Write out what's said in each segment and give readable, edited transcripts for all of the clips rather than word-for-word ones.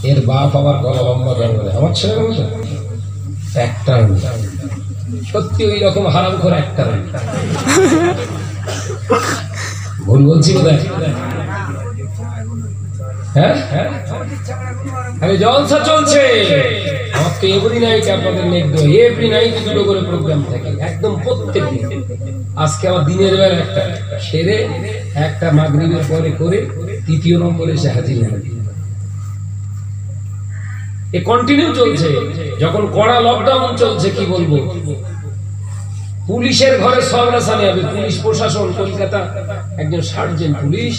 এর বাপ আবার গলা লম্বা করে আমার ছেলে একটা সত্যি ওই রকম হারাম করে একটা ভুল বলছি বোধহয় হ্যাঁ আরে জলসা চলছে আমার তো এভরি নাইট আপনাদের এভরি নাইট দুটো করে প্রোগ্রাম থাকে একদম প্রত্যেক দিন আজকে আমার দিনের বেলা একটা সেরে একটা মাগরিবের পরে করে তৃতীয় নম্বরে এসে হাজির হবে এ কন্টিনিউ চলছে যখন কড়া লকডাউন চলছে কি বলবো পুলিশের ঘরে সব রাসানি হবে পুলিশ প্রশাসন কলকাতা একজন সার্জেন্ট পুলিশ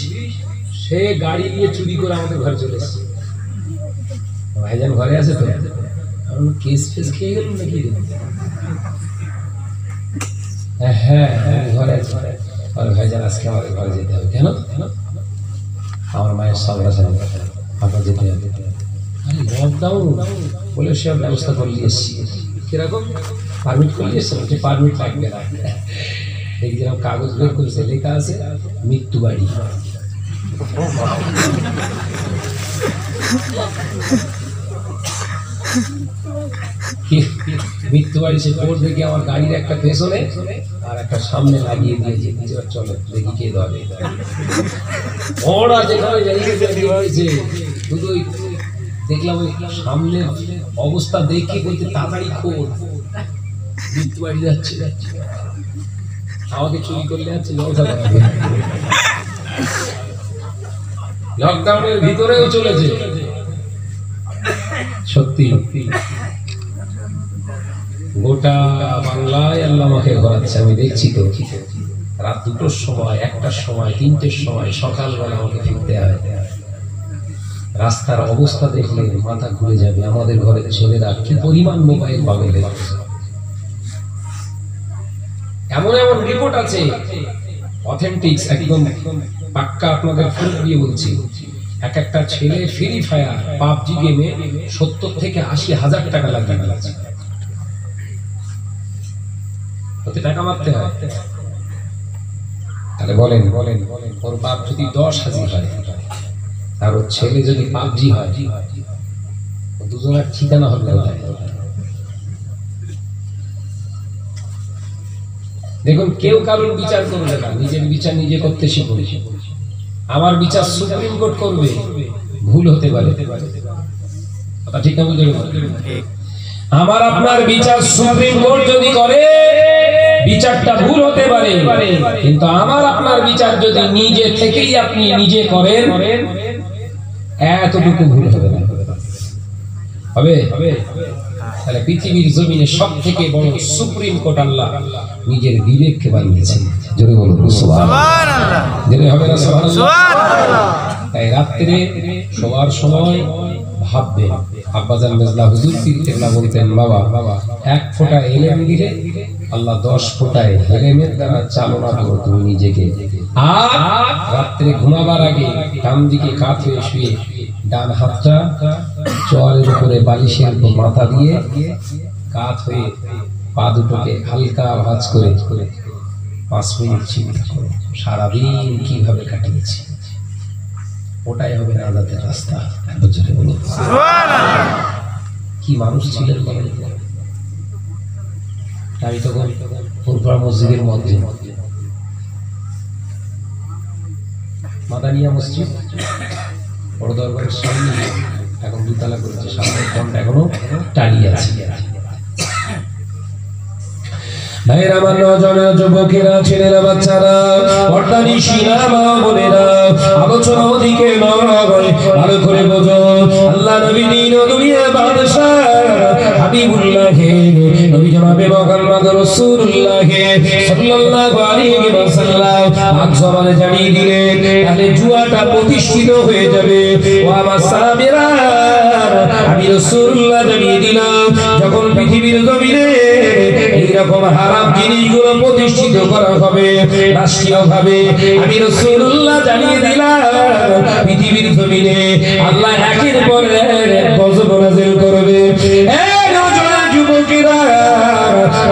সে গাড়ি নিয়ে চুরি করে আমাদের ঘরে চলে এসেছে ভাইজান ঘরে আছে তো কেস ফেস খেয়ে গেল নাকি হ্যাঁ ঘরে আছে আর ভাইজান আজকে আমাদের ঘরে যেতে হবে কেন আমার মায়ের সব রাসানি আপনার যেতে হবে লকডাউন বলে সে ব্যবস্থা করে নিয়েছি কিরকম পারমিট করে নিয়েছে যে পারমিট লাগবে না দেখছিলাম কাগজ বের করেছে লেখা আছে মৃত্যু বাড়ি মৃত্যু বাড়ি সে কোর্ট দেখি আমার গাড়ির একটা পেছনে আর একটা সামনে লাগিয়ে দিয়েছে চলো দেখি কে ধরে ওরা যেখানে হয়েছে শুধু দেখলাম ওই সামনে অবস্থা দেখে বলতে তাড়াতাড়ি খোঁজ মৃত্যু বাড়ি যাচ্ছে আমাকে চুরি করলে যাচ্ছে লকডাউনের ভিতরেও চলেছে সত্যি গোটা বাংলায় আল্লাহ আমাকে ঘোরাচ্ছে আমি দেখছি তো রাত 2টোর সময় 1টার সময় 3টের সময় সকালবেলা আমাকে ফিরতে হয় রাস্তার অবস্থা দেখলে মাথা ঘুরে যাবে আমাদের ঘরে ছেলেরা কি পরিমাণ মোবাইল পাগলে এমন এমন রিপোর্ট আছে অথেন্টিক একদম পাক্কা আপনাদের ফুল দিয়ে বলছি এক একটা ছেলে ফ্রি ফায়ার পাবজি গেমে 70 থেকে 80,000 টাকা লাগিয়ে ফেলেছে কত টাকা মারতে হয় তাহলে বলেন ওর বাপ যদি 10,000 হয় আর ওর ছেলে যদি পাবজি হয় দুজনের ঠিকানা হবে দেখুন কেউ কারোর বিচার করবে না নিজের বিচার নিজে করতে শিখবে আমার বিচার সুপ্রিম কোর্ট করবে ভুল হতে পারে কথা ঠিক না বুঝতে আমার আপনার বিচার সুপ্রিম কোর্ট যদি করে বিচারটা ভুল হতে পারে কিন্তু আমার আপনার বিচার যদি নিজে থেকেই আপনি নিজে করেন এতটুকু ভুল হবে না হবে তাহলে পৃথিবীর জমিনে সবথেকে বড় সুপ্রিম কোর্ট আল্লাহ নিজের বিবেককে বানিয়েছেন জোরে বলুন সুবহানাল্লাহ জোরে হবে না সুবহানাল্লাহ তাই রাতে শোয়ার সময় ভাববেন আব্বাজান মেজলা হুজুর কিবলা বলতেন বাবা এক ফোঁটা এলেম দিলে আল্লাহ 10 ফোঁটায় এলেমের দ্বারা চালনা করো তুমি নিজেকে আর রাতে ঘুমাবার আগে ডান দিকে কাত হয়ে শুয়ে ডান হাতটা চোয়ালের উপরে বালিশের উপর মাথা দিয়ে কাত হয়ে পা দুটোকে হালকা ভাঁজ করে 5 মিনিট চিন্তা করো সারাদিন কিভাবে কাটিয়েছি ওটাই হবে নাজাতের রাস্তা বুঝলে বলো সুবহানাল্লাহ কি মানুষ ছিলেন বলেন আমি তখন ফুরফুরা মসজিদের মধ্যে মাদানিয়া মসজিদ বড় দরবারের সামনে এখন 2 তলা করেছে সামনে কোনটা এখনো টালি আছে ভাইরা আমার নজনের যুবকেরা ছেলেরা বাচ্চারা পর্দানি সিনামা বোনেরা আলোচনা ওদিকে নয় ভালো করে বোঝো আল্লাহ নবী দিন ও দুনিয়া বাদশা হাবিবুল্লাহ নবী জনাবে মুহাম্মদ রাসূলুল্লাহ সাল্লাল্লাহু আলাইহি ওয়াসাল্লাম আজ জমানে জানিয়ে দিলেন তাহলে জুয়াটা প্রতিষ্ঠিত হয়ে যাবে ও আমার সাহাবীরা আমি রাসূলুল্লাহ জানিয়ে দিলাম যখন পৃথিবীর জমিনে এই রকম হারাম জিনিসগুলো প্রতিষ্ঠিত করা হবে রাষ্ট্রীয়ভাবে আমি রাসূলুল্লাহ জানিয়ে দিলাম পৃথিবীর জমিনে আল্লাহ একের পর এক গজব নাযিল করবে এই নওজোয়ান যুবকেরা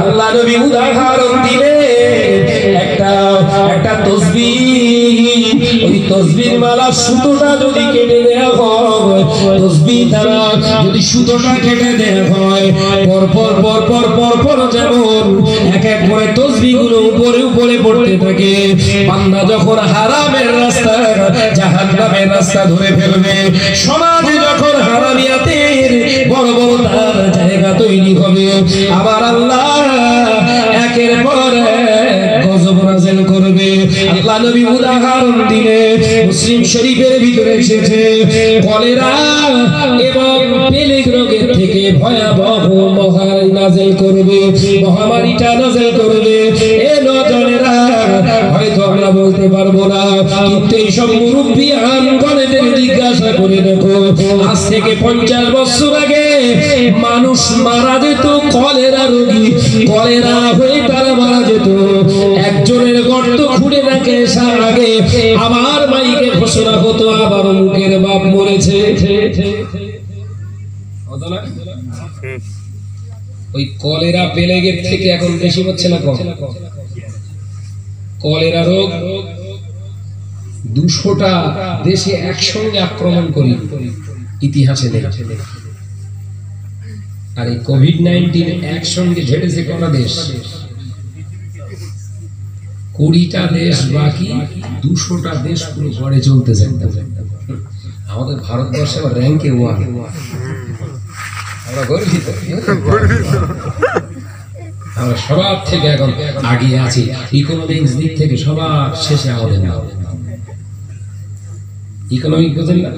আল্লাহ নবী উদাহরণ দিলেন একটা তাসবিহ ওই তসবির মালা সুতোটা যদি কেটে দেওয়া হয়, তসবিহ দ্বারা যদি সুতোটা কেটে দেওয়া হয়, পর যেমন এক এক করে তসবিহগুলো উপরে উপরে পড়তে থাকে। বান্দা যখন হারামের রাস্তা, জাহান্নামের রাস্তা ধরে ফেলবে, সমাজে যখন হারামিয়াতের বড় বড় তার জায়গা তৈরি হবে, আবার আল্লাহ একের পর গজব নাযিল করবে। আল্লাহ নবী উদাহরণ দিলে মুসলিম শরীফের ভিতরে এসেছে, কলেরা এবং পেলেগ রোগের থেকে ভয়াবহ মহামারী নাযিল করবে, মহামারীটা নাযিল করবে। এ নজনেরা হয়তো আমরা বলতে পারবো না, কিন্তু এই সব মুরব্বী আনগণেদের জিজ্ঞাসা করে দেখো, আজ থেকে 50 বছর আগে মানুষ মারা যেত কলেরা রোগী, কলেরা হয়ে তারা মারা যেত। একজনের গর্ত খুঁড়ে রাখে আগে আমার মাইকে ঘোষণা হতো, আবার মুখের বাপ মরেছে। ওই কলেরা পেলেগের থেকে এখন বেশি হচ্ছে না কম? কলেরা রোগ 200টা দেশে একসঙ্গে আক্রমণ করি ইতিহাসে দেখা। আর এই কোভিড-19 একসঙ্গে ঝেড়েছে কটা দেশ? 20টা দেশ, বাকি 200টা দেশ পুরো ঘরে চলতেছে। আমাদের ভারতবর্ষে র্যাঙ্কে 1, আমরা গর্বিত, আমরা সবার থেকে এখন আগিয়ে আছি। ইকোনমিক্স দিক থেকে সবার শেষে আমাদের নাম। ইকোনমিক বোঝেন না?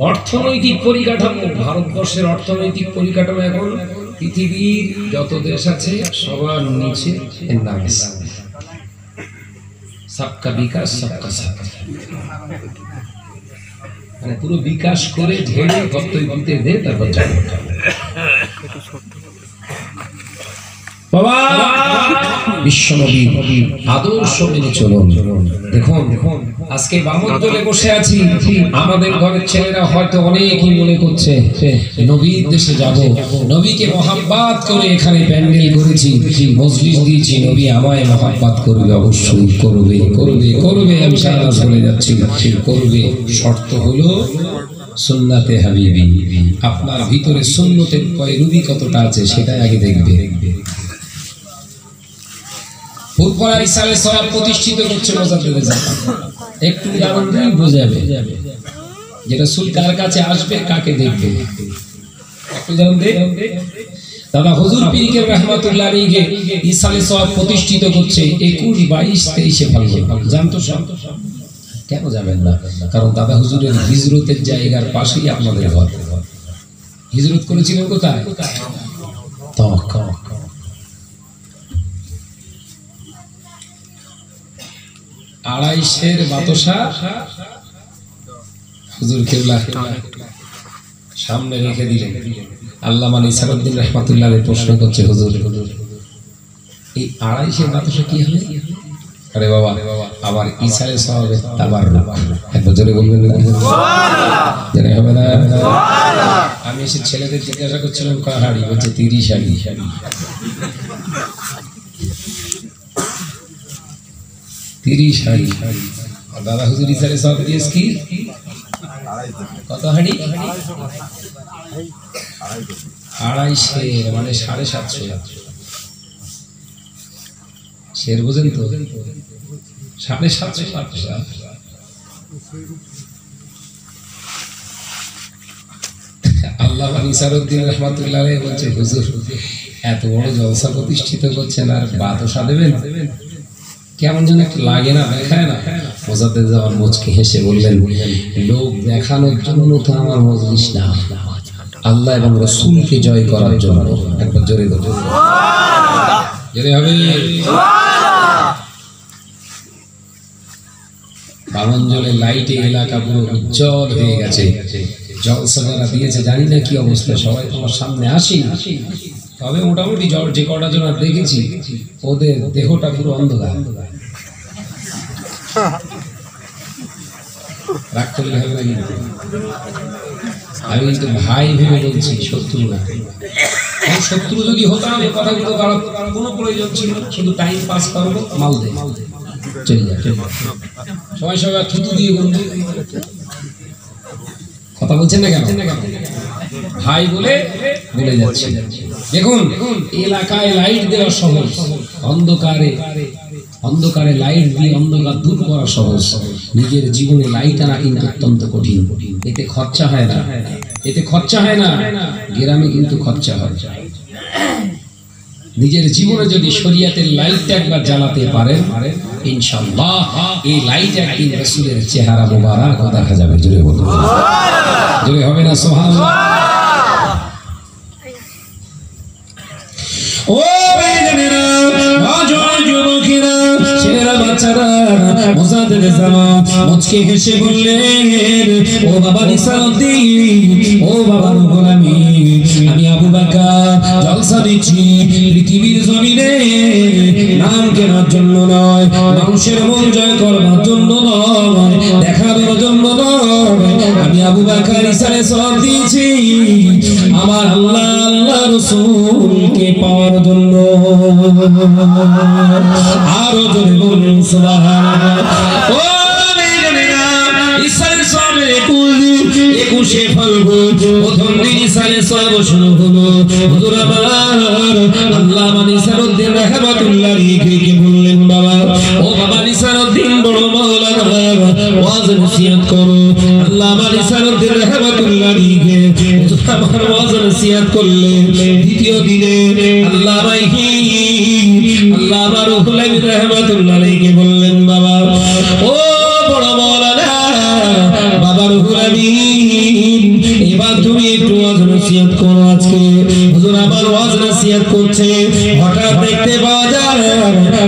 অর্থনৈতিক পরিকাঠামো, ভারতবর্ষের অর্থনৈতিক পরিকাঠামো এখন পৃথিবীর যত দেশ আছে সবার নিচে। এর নাম সবকা বিকাশ সবকা সাথ, মানে পুরো বিকাশ করে ঝেড়ে গর্তই দিতে দে, তারপর বাবা বিশ্বনবী আদর্শ মেনে চলুন। দেখুন আজকে বামন দলে বসে আছি, আমাদের ঘরের ছেলেরা হয়তো অনেকই মনে করছে নবীর দেশে যাব, নবীকে মহাব্বত করে এখানে প্যান্ডেল করেছি, মজলিস দিয়েছি, নবী আমায় মহাব্বত করবে, অবশ্যই করবে করবে করবে, আমি সারা বলে যাচ্ছি করবে। শর্ত হলো সুন্নাতে হাবিবি, আপনার ভিতরে সুন্নতের পয়রুবি কতটা আছে সেটাই আগে দেখবে। ফুরফুরা ইসালে সওয়াব প্রতিষ্ঠিত করছে মোজাদ্দেদে জামান, একটু জানলেই বোঝাবে যে রাসূল কার কাছে আসবে, কাকে দেখবে, একটু জানবে। দাদা হুজুর পীর কে রহমাতুল্লাহ আলাইহি ইসালে সওয়াব প্রতিষ্ঠিত করছে 21, 22, 23 ফাল্গুন। জানতো সব? কেন যাবেন না? কারণ দাদা হুজুরের হিজরতের জায়গার পাশেই আপনাদের ঘর। হিজরত করেছিলেন কোথায়? তখন আড়াইশের বাতাসা হুজুর কেবলা সামনে রেখে দিলেন। আল্লামা নিসারউদ্দিন রহমাতুল্লাহ আলাইহি প্রশ্ন করছে, হুজুর এই আড়াইশের বাতাসা কি হবে? আরে বাবা, আবার ইসালে সওয়াবে তাবাররুক, একবার জোরে বলবেন না? সুবহানাল্লাহ, জানে হবে না? সুবহানাল্লাহ। আমি এসে ছেলেদের জিজ্ঞাসা করছিলাম কয় হাড়ি, বলছে 30 হাড়ি। 30 হাড়ি। দাদা হুজুর ইসালে সওয়াব দিয়েছে কি? কত হাড়ি? 250, মানে 750 শের, বুঝেন তো? 750। আল্লামা নিসারউদ্দিন রহমাতুল্লাহ আলাইহি বলছে, হুজুর এত বড় জলসা প্রতিষ্ঠিত করছেন আর বাতাসা দেবেন, কেমন যেন একটু লাগে না, দেখায় না? মোজাদ্দেদ জামান মুচকি হেসে বললেন, লোক দেখানোর জন্য তো আমার মজলিস না, আল্লাহ এবং রাসূলকে জয় করার জন্য। একবার জোরে বলুন সুবহানাল্লাহ, জোরে হবে সুবহানাল্লাহ। বামনজলে লাইটে এলাকা পুরো উজ্জ্বল হয়ে গেছে। জলসা যারা দিয়েছে জানি না কি অবস্থা, সবাই তোমার সামনে আসি, তবে মোটামুটি যে কটা জন দেখেছি ওদের দেহটা পুরো অন্ধকার। রাগ করলে হবে না কিন্তু, আমি কিন্তু ভাই ভেবে বলছি, শত্রু না। শত্রু যদি হতাম এ কথাগুলো কোনো প্রয়োজন ছিল, শুধু টাইম পাস করবো, মাল দেয়। চলে যাবে। সবাই সবাই থুতু দিয়ে বলুন, কথা বলছেন না কেন? ভাই বলে বলে যাচ্ছে। দেখুন এলাকায় লাইট দেওয়া সহজ, অন্ধকারে লাইট দিয়ে অন্ধকার দূর করা সহজ, নিজের জীবনে লাইট আনা কিন্তু অত্যন্ত কঠিন। এতে খরচা হয় না, গ্রামে কিন্তু খরচা হয়। নিজের জীবনে যদি শরীয়তের লাইটটা একবার জ্বালাতে পারেন, ইনশাআল্লাহ এই লাইট একদিন রাসূলের চেহারা মোবারক দেখা যাবে। জোরে বলুন সুবহানাল্লাহ। জোরে হবে না সুবহানাল্লাহ? ও ভাইজানেরা, নজর যুবকেরা, ছেলেরা, বাচ্চারা, মুজাদ্দেদ জামান মুচকি হেসে বললেন, ও বাবা নিসারউদ্দিন, ও বাবা রুহুল আমিন, আমি আবু বকর জলসা দিচ্ছি পৃথিবীর জমিনে নাম কেনার জন্য নয়, মানুষের মন জয় করবার জন্য নয়, দেখানোর জন্য নয়, আমি আবু বকর ইসারে সওয়াব দিয়েছি আমার আল্লাহ রাসূলকে পাওয়ার জন্য। আরো জোরে বলুন সুবহানাল্লাহ। ও মেয়েরা, ইসারে সওয়াবের 21শে ফাল্গুন প্রথম দিন ইসারে সওয়াব শুরু হলো। হুজুর আমার আল্লামা নিসারউদ্দিন রাহমাতুল্লাহ আলাইহি বললেন, বাবা, ও বাবা নিসারউদ্দিন বড় মাওলানা, ওয়াজ নসিহত করো। আল্লামা নিসারউদ্দিন রাহমাতুল্লাহ আলাইহি হুজুর আমার ওয়াজ নসিহত করলেন। দ্বিতীয় দিনে আল্লামা রুহুল আমিন রাহমাতুল্লাহ আলাইহি বললেন, বাবা, ও বড় মাওলানা, বাবা রুহুল আমিন, এবার তুমি একটু ওয়াজ নসিহত করো। আজকে হুজুর আমার ওয়াজ নসিহত করছে, হঠাৎ দেখতে পাওয়া যায়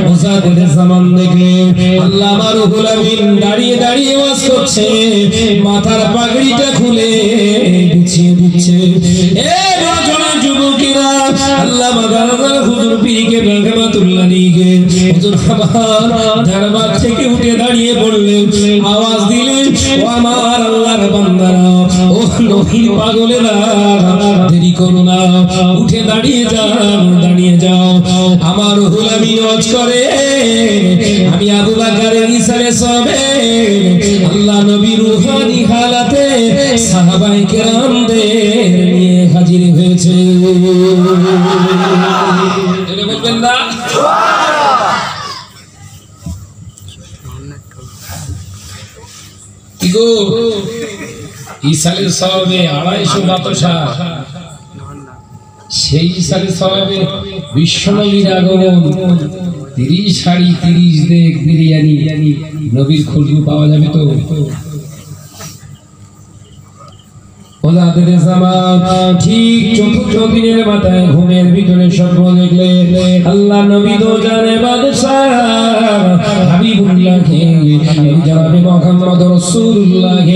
মুজাদ্দেদ জামান দেখলে আল্লামা রুহুল আমিন দাঁড়িয়ে দাঁড়িয়ে ওয়াজ করছে, মাথার পাগড়িটা খুলে বিছিয়ে দিচ্ছে। এ নজরের যুবকেরা, আল্লামা গাজী হুজুর পীরকে রাহমাতুল্লাহ আলাইহি হুজুর আমার দরবার থেকে উঠে দাঁড়িয়ে বললেন, আওয়াজ দিলেন, ও আমার আল্লাহর বান্দারা, ও নবীর পাগলেরা, দেরি করো না, উঠে দাঁড়িয়ে যাও। আমার রুহুল আমিন ওয়াজ করে, আমি আবু বকরের ইসারে সবে আল্লাহ নবী রূহানি হালাতে সাহাবায়ে কেরামদের নিয়ে হাজির হয়েছে। এটা বলবেন না? কি গো, ইসালের সওয়াবে 250 বাতাসা, সেই ইসালের সওয়াবে বিশ্বনবীর আগমন, 30 শাড়ি 30 দেগ বিরিয়ানি, নবীর খুশবু পাওয়া যাবে তো? মুজাদ্দেদ জামান ঠিক চতুর্থ দিনের মাথায় ঘুমের ভিতরে স্বপ্ন দেখলে আল্লাহ নবী তো জানে বাদশাহ হাবিবুল্লাহকে জনাবে মুহাম্মদ রাসূলুল্লাহ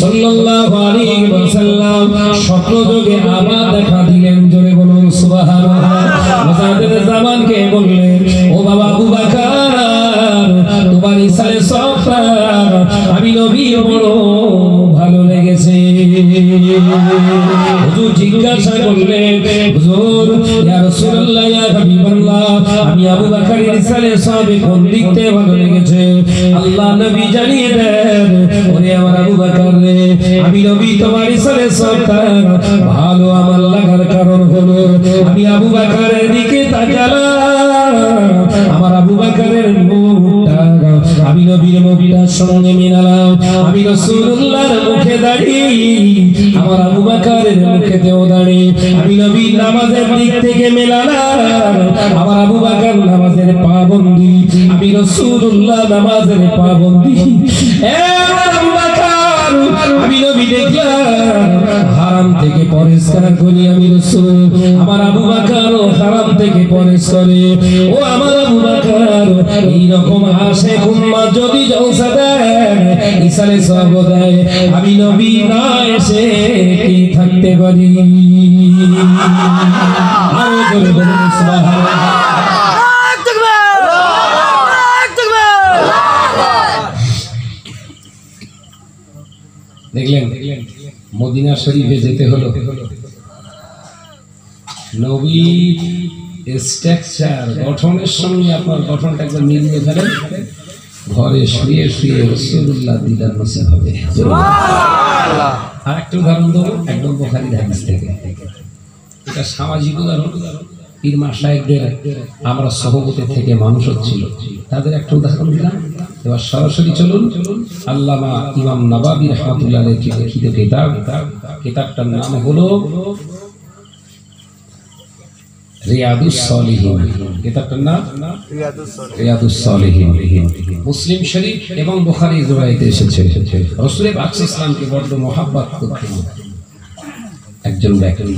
সাল্লাল্লাহু আলাইহি ওয়াসাল্লাম স্বপ্নযোগে আবার দেখা দিলেন। জোরে বলুন সুবহানাল্লাহ। মুজাদ্দেদ জামানকে বললেন, ও বাবা আবু বকর, তোমার ইসালে সফর আমি নবী বড় ভালো লেগেছে। হুজুর জিজ্ঞাসা করলেন, হুজুর ইয়া রাসূলুল্লাহ, ইয়া হাবিবাল্লাহ, আমি আবু বকরের ইসালে সবে কোন দিকতে ভালো লেগেছে? আল্লাহ নবী জানিয়ে দেন, ওরে আমার আবু বকর রে, আমি নবী তোমার ইসালে সবটার ভালো আমার লাগার কারণ হলো আমি আবু বকরের দিকে তাকালাম, আমার আবু বকরের মুখটা আমি নবীর মুখটার সঙ্গে মিলালাম, আমি রাসূলুল্লাহর মুখে দাঁড়িয়ে আমার আবু বকরের মুখেতেও দাঁড়িয়ে আমি নবী নামাজের দিক থেকে মেলালাম, আমার আবু বকর নামাজের পাবন্দি, আমি রাসূলুল্লাহ নামাজের পাবন্দি। আবু বকর, আমি নবী দেখলাম হারাম থেকে পরিষ্কার করি আমি রাসূল, আমার আবু বকর হারাম থেকে পরিষ্কার করে। ও আমার আবু বকর, এই রকম আশিক উম্মত যদি জলসা দেয়, ইসালে সওয়াব দেয়, আমি নবী না এসে কি থাকতে পারি? আরো জোরে বলুন সুবহানাল্লাহ। দেখলেন মদিনা শরীফে যেতে হলো, নবীর স্ট্রাকচার গঠনের সঙ্গে আপনার গঠনটা একবার মিলিয়ে ফেলেন, ঘরে শুয়ে শুয়ে রাসূলুল্লাহ দিদার নসিব হবে। সুবহানাল্লাহ। আর একটা উদাহরণ দেবো একদম বুখারীর হাদিস থেকে। এটা সামাজিক উদাহরণ। পীর মাশায়েখদের আমরা সহবতে থেকে মানুষ হচ্ছিল, তাদের একটা উদাহরণ দিলাম। এবার সরাসরি চলুন আল্লামা ইমাম নবাবী রাহমাতুল্লাহ আলাইহি লিখিত কিতাবটার নাম হলো রিয়াদুস সালিহিন। কিতাবটার নাম রিয়াদুস সালিহিন। মুসলিম শরীফ এবং বুখারী riwayate এসেছে। রাসূল পাক সাল্লাল্লাহু আলাইহি ওয়াসাল্লামকে বড় মহব্বত করতেন একজন ব্যক্তি।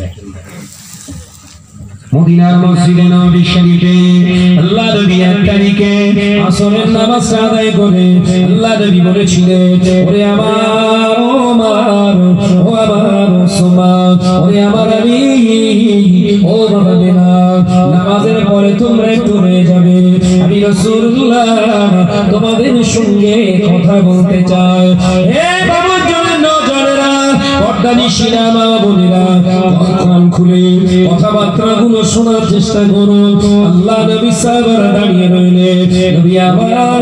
মদিনার মসজিদে নববী শরীফে আল্লাহ নবী এক তারিখে আসরের নামাজ আদায় করে আল্লাহ নবী বলেছিলেন, ওরে আমার ও আমার সুমাত, ওরে আমার আমি ও বাবা বেলাল, নামাজের পরে তোমরা একটু হয়ে যাবে, আমি রাসূলুল্লাহ তোমাদের সঙ্গে কথা বলতে চাই। হে বাবা জনেরা, পর্দানিশীরা মা বোনেরা, কোরআন খুলে কথাবার্তা গুলো শোনার চেষ্টা করো। আল্লাহ নবী সাহাবারা দাঁড়িয়ে রইলেন। নবী আবার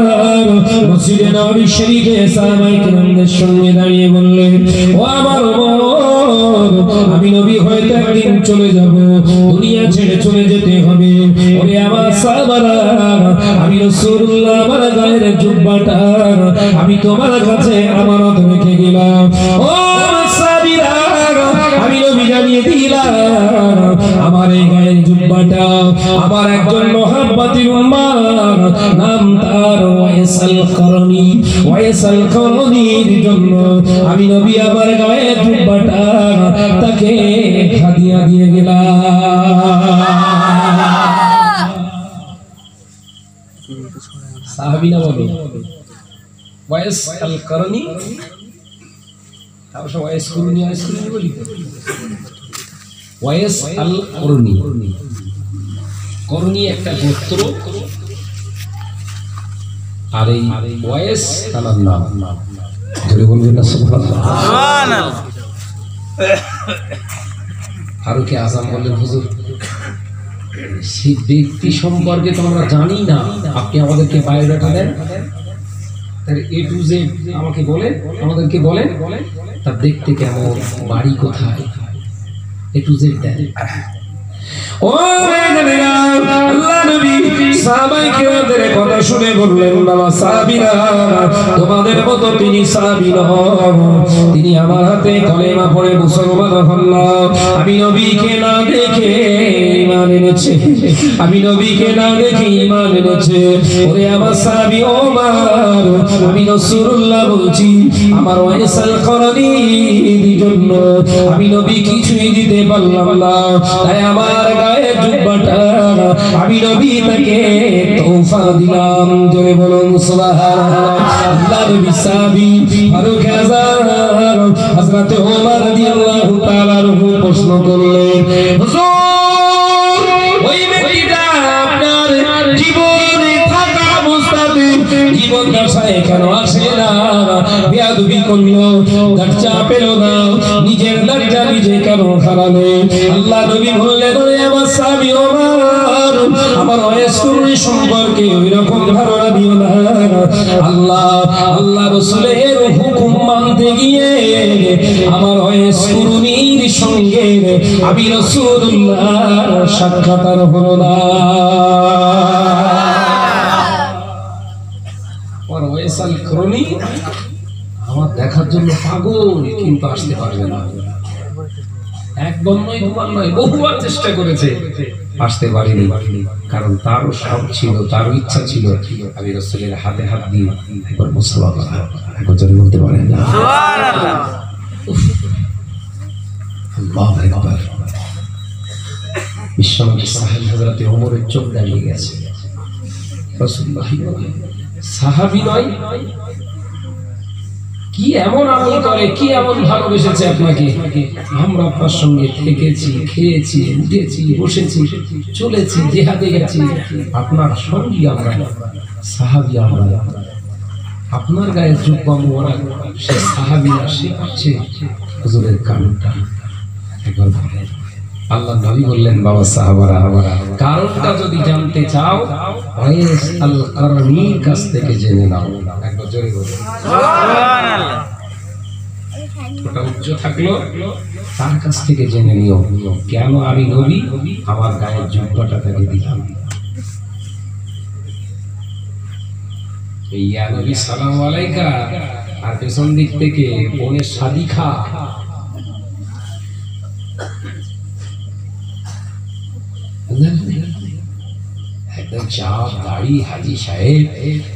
মসজিদে নববী শরীফে সাহাবায়ে কেরামদের সঙ্গে দাঁড়িয়ে বললেন, ও আমার আমি নবী হয়তো একদিন চলে যাব, দুনিয়া ছেড়ে চলে যেতে হবে। ওরে আমার সাহাবারা, আমি রাসূলুল্লাহ আমার গায়ের জুব্বাটা আমি তোমার কাছে আমানত রেখে গেলাম। ও সাহাবীরা, আমি নবী জানিয়ে দিলাম আমার এই গায়ের জুব্বাটা আমার একজন মহব্বতের উম্মত, নাম তার ওয়াইসাল করনি। ওয়াইসাল করনির জন্য আমি নবী আমার গায়ের জুব্বাটা তাকে হাদিয়া দিয়ে গেলাম। সাহাবী না বলো ওয়াইসাল করনি, তাও ওয়াইস করনি বলি তো। ওয়াইস আল করনি, করনি একটা গোত্র, আর এই ওয়াইস তার নাম। ধরে বলবেন না সুবহানাল্লাহ। ফারুকে আযম বললেন, হুজুর সেই ব্যক্তি সম্পর্কে তো আমরা জানি না, আপনি আমাদেরকে বায়োডাটা দেন, তার এ টু জেড আমাকে বলেন, আমাদেরকে বলেন, তার দেখতে কেমন, বাড়ি কোথায়, এ টু জেড দেন। ও আল্লাহ নবী সাহাবায়ে কেরামদের কথা শুনে বললেন, বাবা সাহাবীরা, তোমাদের মতো তিনি সাহাবী নন, তিনি আমার হাতে কলেমা পড়ে মুসলমান হন না। আমি নবীকে না দেখে ঈমান এনেছে, আমি নবীকে না দেখে ঈমান এনেছে। ওরে আমার সাহাবী ওমর, আমি রাসূলুল্লাহ বলছি, আমার ওয়াইসাল করনির জন্য আমি নবী কিছুই দিতে পারলাম না, তাই আমার গায়ে জুব্বাটা আমি নবী তাকে তোফা দিলাম। জোরে বলুন সুবহানাল্লাহ। আল্লাহ নবী সাহাবী ফারুক আযম হযরত ওমর রাদিয়াল্লাহু তাআলা প্রশ্ন করলেন, হুজুর ওই ব্যক্তিটা আপনার জীবনে থাকা অবস্থাতে জীবন দশায় কেন আসে না? বেয়াদবি করলো, দরজা পেল না, নিজের দরজা নিজে কেন হারালো? আল্লাহ নবী বললেন, আমার সাহাবী ওমর, আমার ওয়াইস করনি সম্পর্কে ওইরকম ধারণা দিও না। আল্লাহ রাসূলের হুকুম মানতে গিয়ে আমার ওয়াইস করনির সঙ্গে আমি রাসূলুল্লাহ সাক্ষাৎ হলো না। ওয়াইসাল করনি আমার দেখার জন্য পাগল, কিন্তু আসতে পারবে না। একবার নয়, দুবার নয়, বহুবার চেষ্টা করেছে, আসতে পারিনি। কারণ তারও শখ ছিল, তারও ইচ্ছা ছিল আমি রাসূলের হাতে হাত দিয়ে একবার মুসলমান একবার জোরে বলতে পারেন না সুবহানাল্লাহ। আল্লাহু আকবার। বিশ্বনবী সাহাবী হযরত ওমরের চোখ দাঁড়িয়ে গেছে। রাসূলুল্লাহ সাহাবী নয়, কি এমন আমল করে, কি এমন ভালোবেসেছে আপনাকে, আমরা আপনার সঙ্গে থেকেছি, খেয়েছি, উঠেছি, বসেছি, চলেছি, জিহাদে গেছি, আপনার সঙ্গী আমরা, সাহাবী আমরা। আপনার গায়ে জুব্বা মোবারক, সে সাহাবীরা শেখাচ্ছে হুজুরের কানটা একবার বলেন। আল্লাহ নবী বললেন বাবা সাহাবারা, কারণটা যদি জানতে চাও ওয়াইস আল কারণীর কাছ থেকে জেনে নাও। একবার জোরে বলুন সুবহানাল্লাহ। ওটা উচ্চ থাকলো, তার কাছ থেকে জেনে নিও কেন আমি নবী আমার গায়ের জুব্বাটা তাকে দিলাম। ইয়া নবী সালাম আলাইকা, আর পেছন দিক থেকে বোনের সাদিখা। একদম চাপ দাড়ি হাজি সাহেব,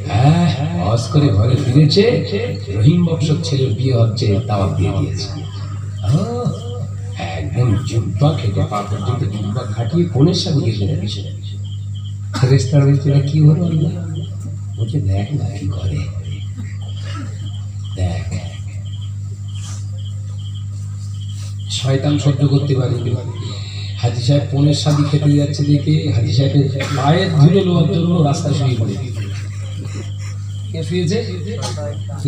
হ্যাঁ হজ করে ঘরে ফিরেছে, রহিম বংশের ছেলের বিয়ে হচ্ছে, দাওয়াত দিয়ে দিয়েছে। একদম জুব্বা খেতে পা পর্যন্ত জুব্বা খাটিয়ে বোনের সাথে গেছে। ফেরেশতারা বলছে কি হলো আল্লাহ? বলছে দেখ না কি করে, দেখ। শয়তান সহ্য করতে পারেনি। হাজি সাহেব বোনের সাথে খেতে যাচ্ছে দেখে হাজি সাহেবের পায়ের ধুলো নেওয়ার জন্য রাস্তায় শুয়ে পড়ে। কে শুয়েছে?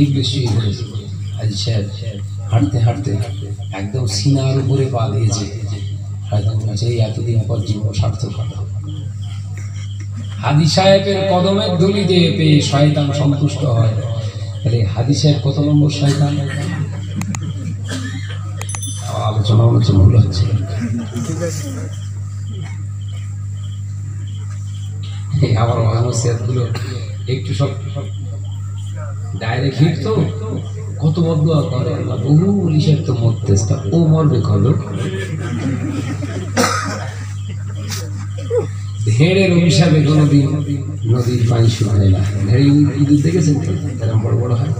ইবলিস শুয়ে পড়েছে। হাজি সাহেব হাঁটতে হাঁটতে একদম সিনার উপরে পা দিয়েছে। শয়তান বলছে এতদিন পর জীবন সার্থক হলো। হাজি সাহেবের কদমের ধুলি দিয়ে পেয়ে শয়তান সন্তুষ্ট হয়। তাহলে হাজি সাহেব কত নম্বর শয়তান? আলোচনা ভুল হচ্ছে। আমার মানুষগুলো একটু সব ডাইরেক্ট হিট তো, কত বদয়া করে না, বহু পুলিশের তো মরতেছে, ও মরবে কল। ঢেড়ের অভিশাপে কোনোদিন নদীর পানি শুকায় না। ঢেড়ে ইঁদুর দেখেছেন এরকম বড় বড় হয়।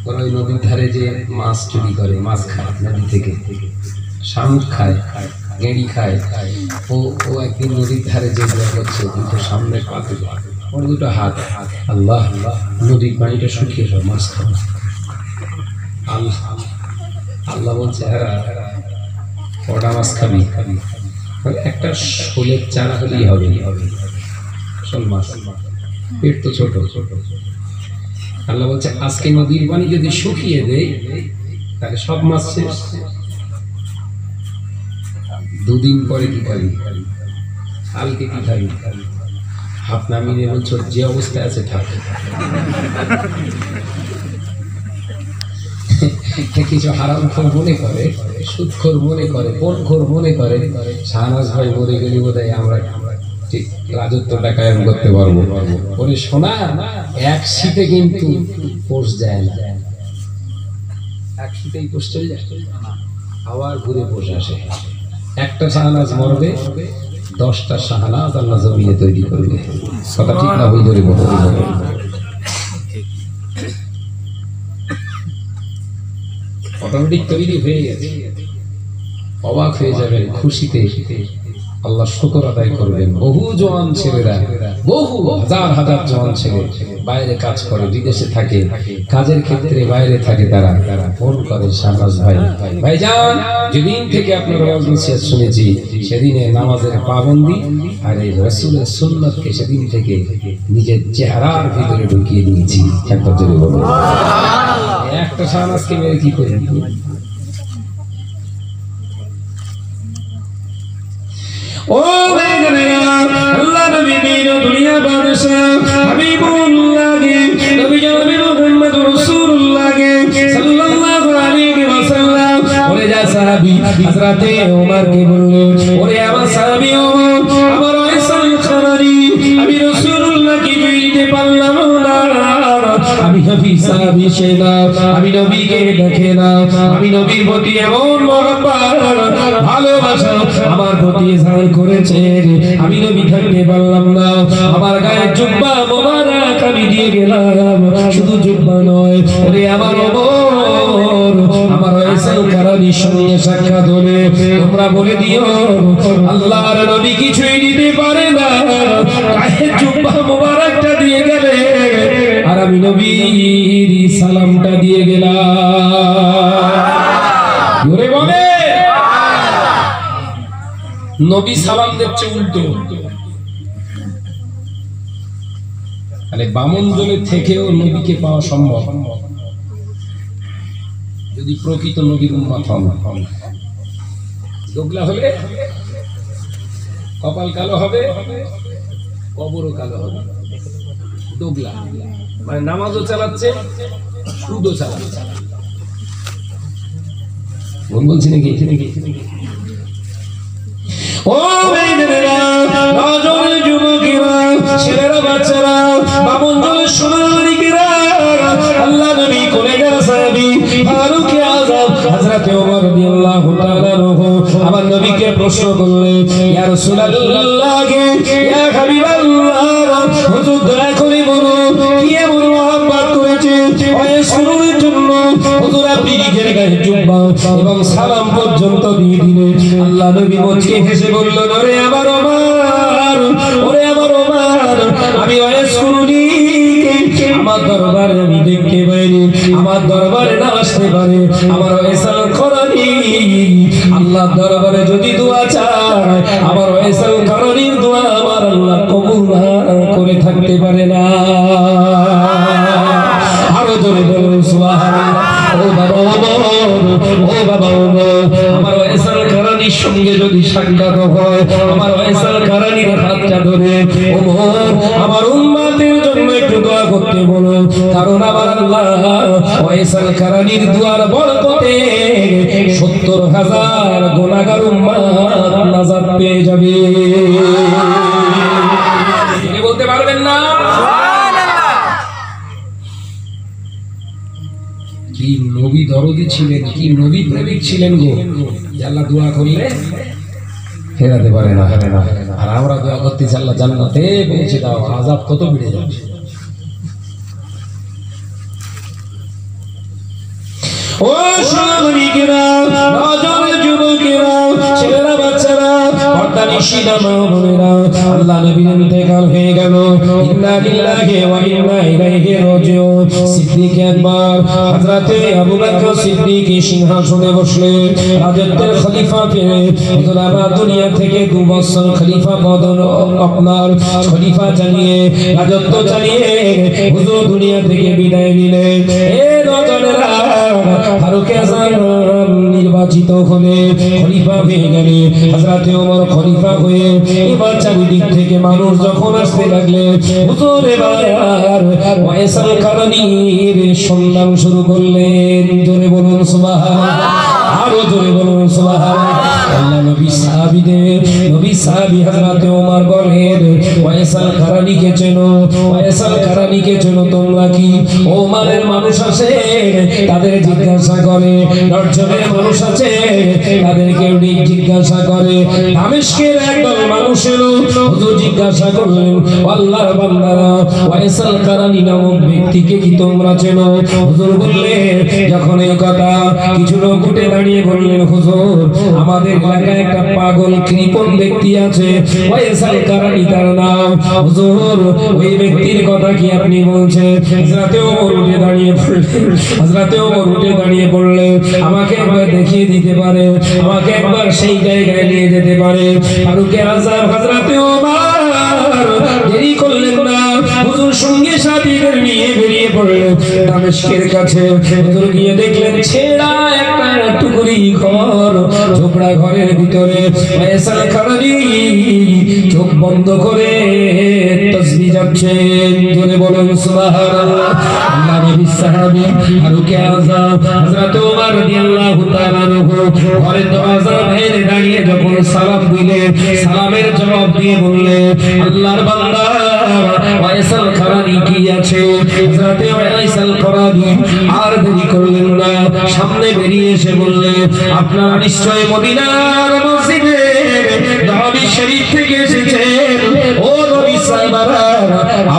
ওরা ওই নদীর ধারে যে মাছ চুরি করে, মাছ খায় নদী থেকে, শামুক খায়, গেঁড়ি খায়। ও একদিন নদীর ধারে যে করছে, দুটো সামনে পাতে ওর দুটো হাত, আল্লাহ নদীর পানিটা শুকিয়ে সব মাছ খাবে। আল্লাহ আল্লাহ বলছে কটা মাছ খাবি? একটা শোলের চারা হলেই হবে, শোল মাছ, পেট তো ছোট ছোট। আল্লাহ বলছে আজকে নদীর পানি যদি শুকিয়ে দেয় তাহলে সব মাছ শেষ। দুদিন পরে কি খাবি? কালকে কি খাবি? হাত নামিয়ে বলছো যে অবস্থায় আছে থাক। কিছু হারামখোর মনে করে, সুদখোর মনে করে, পণখোর মনে করে শাহনাজ ভাই মরে গেলে বোধহয় আমরা ঠিক রাজত্বটা কায়েম করতে পারবো। ওরে শোনা, এক শীতে কিন্তু পোষ যায় না, এক শীতেই পোষ চলে যায়, আবার ঘুরে পোষ আসে। একটা শাহনাজ মরবে, 10টা শাহনাজ আল্লাহ জমিনে তৈরি করবে। কথা ঠিক না? হই ধরে বলো। অটোমেটিক তৈরি হয়ে গেছে। অবাক হয়ে যাবেন খুশিতে, আল্লাহ শুকর আদায় করবেন। বহু জওয়ান ছেলেরা, বহু হাজার হাজার জওয়ান ছেলে বাইরে কাজ করে, বিদেশে থাকে, কাজের ক্ষেত্রে বাইরে থাকে, তারা ফোন করে শাহনাজ ভাই, ভাইজান যেদিন থেকে আপনার ওয়াজ নসিহত শুনেছি সেদিনে নামাজের পাবন্দি আর এই রাসূলের সুন্নাতকে সেদিন থেকে নিজের চেহারার ভিতরে ঢুকিয়ে দিয়েছি। একবার জোরে বলুন সুবহানাল্লাহ। একটা শাহনাজকে মেরে কি করি? ও আল্লাহ নবী বীর দুনিয়া বাদশা হাবিবুল্লাহ গে নবী জনাবে মুহাম্মদ রাসূলুল্লাহ গে সাল্লাল্লাহু আলাইহি ওয়াসাল্লাম। ওরে যা সাহাবী হযরতে ওমর কে বলল, ওরে আমার সাহাবী ওমর, আমার আইসাল খারানি আমি রাসূলুল্লাহ কে দিতে পারলাম না। আমি হাফিজ সাহাবী সেনা, আমি নবীকে দেখে না, আমি নবীর প্রতি এমন মহব্বত ভালোবাসা আমার প্রতি জাহির করেছে, আমি নবী থাকতে পারলাম না। আমার গায়ে জুব্বা মোবারক আমি দিয়ে গেলাম, শুধু জুব্বা নয়, ওরে আমার ওমর, আমার আইসাল কারানির সঙ্গে সাক্ষাৎ হলে তোমরা বলে দিও আল্লাহর নবী কিছুই দিতে পারে না, গায়ে জুব্বা মোবারকটা দিয়ে গেলে আর আমি নবীর সালামটা দিয়ে গেলাম। জোরে বলে নবী সালাম দিচ্ছে উল্টো। তাহলে বামন দলে থেকেও নবীকে পাওয়া সম্ভব যদি প্রকৃত নবীর উম্মত হন। দোগলা হলে কপাল কালো হবে, কবরও কালো হবে। দোগলা মানে নামাজও চালাচ্ছে, সুদও চালাচ্ছে। বলছি নাকি? ও মেয়েরা, নজর যুবকেরা, ছেলেরা, বাচ্চারা, বামন দলের সোনার মালিকেরা, আল্লাহ নবী কোলেগার সাহাবী ফারুক আযম হযরত ওমর রাদিয়াল্লাহু তাআলা আনহু আমার নবীকে প্রশ্ন করলেন, ইয়া রাসূলুল্লাহ, ইয়া হাবিবাল্লাহ, হুজুর দয়া করে বলুন কি এমন মহব্বত করেছে ওয়াইসুরের জন্য হুজুর আপনি নিজের গায়ে জুব্বা এবং সালাম পর্যন্ত দিয়ে দিলেন। আল্লাহ নবী মুচকি হেসে বললেন, ওরে আমার ওমর, আমি ওয়াইসুরনি আমার দরবারে আমি দেখতে পাইনি, আমার দরবারে না আসতে পারে, আমার ওয়াইসাল করানি আল্লাহ দরবারে যদি দোয়া চায়, আমার ওয়াইসাল করানির দোয়া আমার আল্লাহ কবুল করে থাকতে পারে না। আরো জোরে বলুন সুবহানাল্লাহ। ও বাবা ওমর, আমার ওয়াইসাল করানির সঙ্গে যদি সাক্ষাৎ হয়, আমার ওয়াইসাল করানির হাতটা ধরে ওমর আমার উম্মতের জন্য একটু দোয়া করতে বলো, কারণ আমার আল্লাহ ওয়াইসাল করানির দুয়ার বরকতে ৭০,০০০ গুনাহগার উম্মত নাজাত পেয়ে যাবে। তিনি বলতে পারবেন না কি নবী দরদি ছিলেন, কি নবী প্রেমিক ছিলেন গো, আল্লাহ দোয়া করলে ফেরাতে পারে না। আর আমরা দোয়া করতে আল্লাহ জান্নাতে পৌঁছে দাও, আযাব কত বেড়ে যাবে। ও সোনামণিকেরা, নজরের যুবকেরা, ছেলেরা, বাচ্চারা, পর্দানিশীরা মা বোনেরা, আল্লাহ নবীর ইন্তেকাল হয়ে গেল। ইন্না লিল্লাহি ওয়া ইন্না ইলাইহি রাজিউন। সিদ্দিক আকবর হযরতে আবু বকর সিদ্দিক সিংহাসনে বসলেন, রাজত্বের খলিফা পেয়ে হুজুর আবার দুনিয়া থেকে 2 বছর খলিফা পদন আপনার খলিফা চালিয়ে রাজত্ব চালিয়ে হুজুর দুনিয়া থেকে বিদায় নিলেন। এ নজরেরা, ফারুক আযম নির্বাচিত হলে খলিফা হয়ে গেলে হযরতে ওমর খলিফা হয়ে এবার চারিদিক থেকে মানুষ যখন আসতে লাগলে হুজুর এবার ওয়াইসাল কারানীর সন্ধান শুরু করলেন। জোরে বলুন সুবহানাল্লাহ, আরো জোরে বলুন সুবহানাল্লাহ। আল্লাহ নবী সাহাবী হযরতে ওমর বলেন, ওয়াইসাল কারানীকে চেনো তোমরা কি? ওমরের মানুষ আছে, তাদের জিজ্ঞাসা করে, দর্শনের মানুষ আছে, তাদেরকে জিজ্ঞাসা করে। দামেস্কের একদল মানুষ এলো, হুজুর জিজ্ঞাসা করলেন, আল্লাহর বান্দারা, ওয়াইসাল কারানী নামক ব্যক্তিকে কি তোমরা চেনো? হুজুর বললেন, যখন এই কথা কিছু লোক উঠে দাঁড়িয়ে বললেন, হুজুর আমাদের এলাকায় একটা পাগল কৃপণ ব্যক্তি আছে, ওয়াইসাল কারানী তার নাম। হুজুর ওই ব্যক্তির কথা কি আপনি বলছেন? হযরতে ওমর উঠে দাঁড়িয়ে পড়লেন, আমাকে একবার দেখিয়ে দিতে পারে, আমাকে একবার সেই জায়গায় নিয়ে যেতে পারে। ফারুক আযম হযরতে ওমর দেরি করলেন না, হুজুর সঙ্গে সাথীদের নিয়ে বেরিয়ে পড়লেন দামেস্কের কাছে। হুজুর গিয়ে দেখলেন ছেঁড়া একটা টুকরি ঘর, ঝোপড়া ঘরের ভিতরে ওয়াইসাল কারানী চোখ বন্ধ করে তাসবিহ যাচ্ছেন। জোরে বলুন সুবহানাল্লাহ। আল্লাহ নবীর সাহাবী ফারুক আযম হযরত ওমর রাদিয়াল্লাহু তাআলা আনহু ঘরের দরজা বাইরে দাঁড়িয়ে যখন সালাম দিলেন, সালামের জবাব দিয়ে বললেন, আল্লাহর বান্দা ওয়াইসাল কারানী কি আছে? হযরত ওয়াইসাল কারানী আর দেরি করলেন না, সামনে বেরিয়ে এসে বললেন, আপনারা নিশ্চয়ই মদিনার মসজিদে নবী শরীফ থেকে এসেছেন। ও নবী সাহাবারা,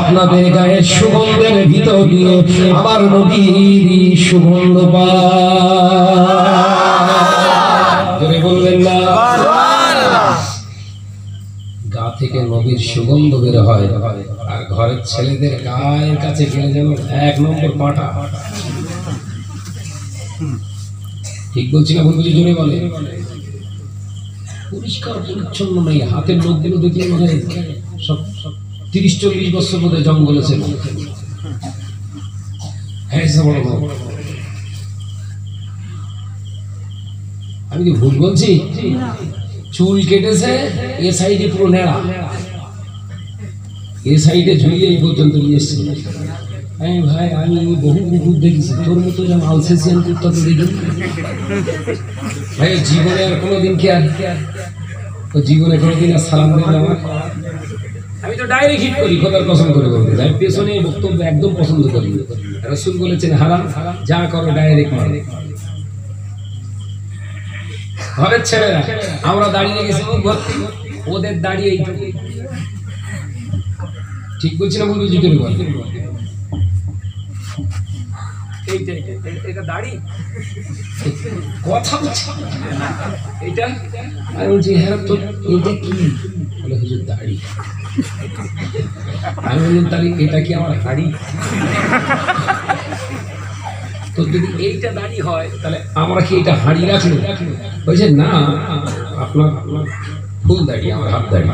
আপনাদের গায়ের সুগন্ধের ভিতর দিয়ে আমার নবীর সুগন্ধ পায়। বললেন না গা থেকে নবীর সুগন্ধ বের হয়, আর ঘরের ছেলেদের গায়ের কাছে গেলে যেন 1 নম্বর পাটা। ঠিক বলছি না? বলছি জোরে বলে। পরিষ্কার পরিচ্ছন্ন নেই, হাতের লোকগুলো দেখলে মনে হয় সব 30-40 বছর মধ্যে জঙ্গলে ছিল। আমি আমি কি ভুল বলছি? চুল কেটেছে এ সাইডে পুরো নেড়া, এ সাইডে ঝুলিয়ে এই পর্যন্ত নিয়ে এসছে। আমি ভাই আমি বহু কুকুর দেখেছি, তোর মতো যেমন আলসেসিয়ান কুত্তা তো দেখি ভাই। জীবনে আর কোনোদিন কি আর জীবনে কোনোদিন আর সালাম দেবে আমার? আমি তো ডাইরেক্ট হিট করি, খোদার কসম করে বলতে যাই। পেছনে বক্তব্য একদম পছন্দ করি। রাসূল বলেছেন হারাম যা করো ডাইরেক্ট মারো। ঘরের ছেলেরা আমরা দাঁড়িয়ে গেছি ভর্তি, ওদের দাঁড়িয়ে এইটুকু। ঠিক বলছি না? বলবি জুটের বল এটা দাড়ি কথা বলছি এটা। আমি বলছি হ্যাঁ তো এটা কি? বলে হুজুর দাড়ি। আমি বললাম তাহলে এটা কি আমার হাড়ি? তো যদি এইটা দাড়ি হয় তাহলে আমরা কি এটা হাড়ি রাখলো? বলছে না আপনার ফুল দাড়ি, আমার হাত দাড়ি।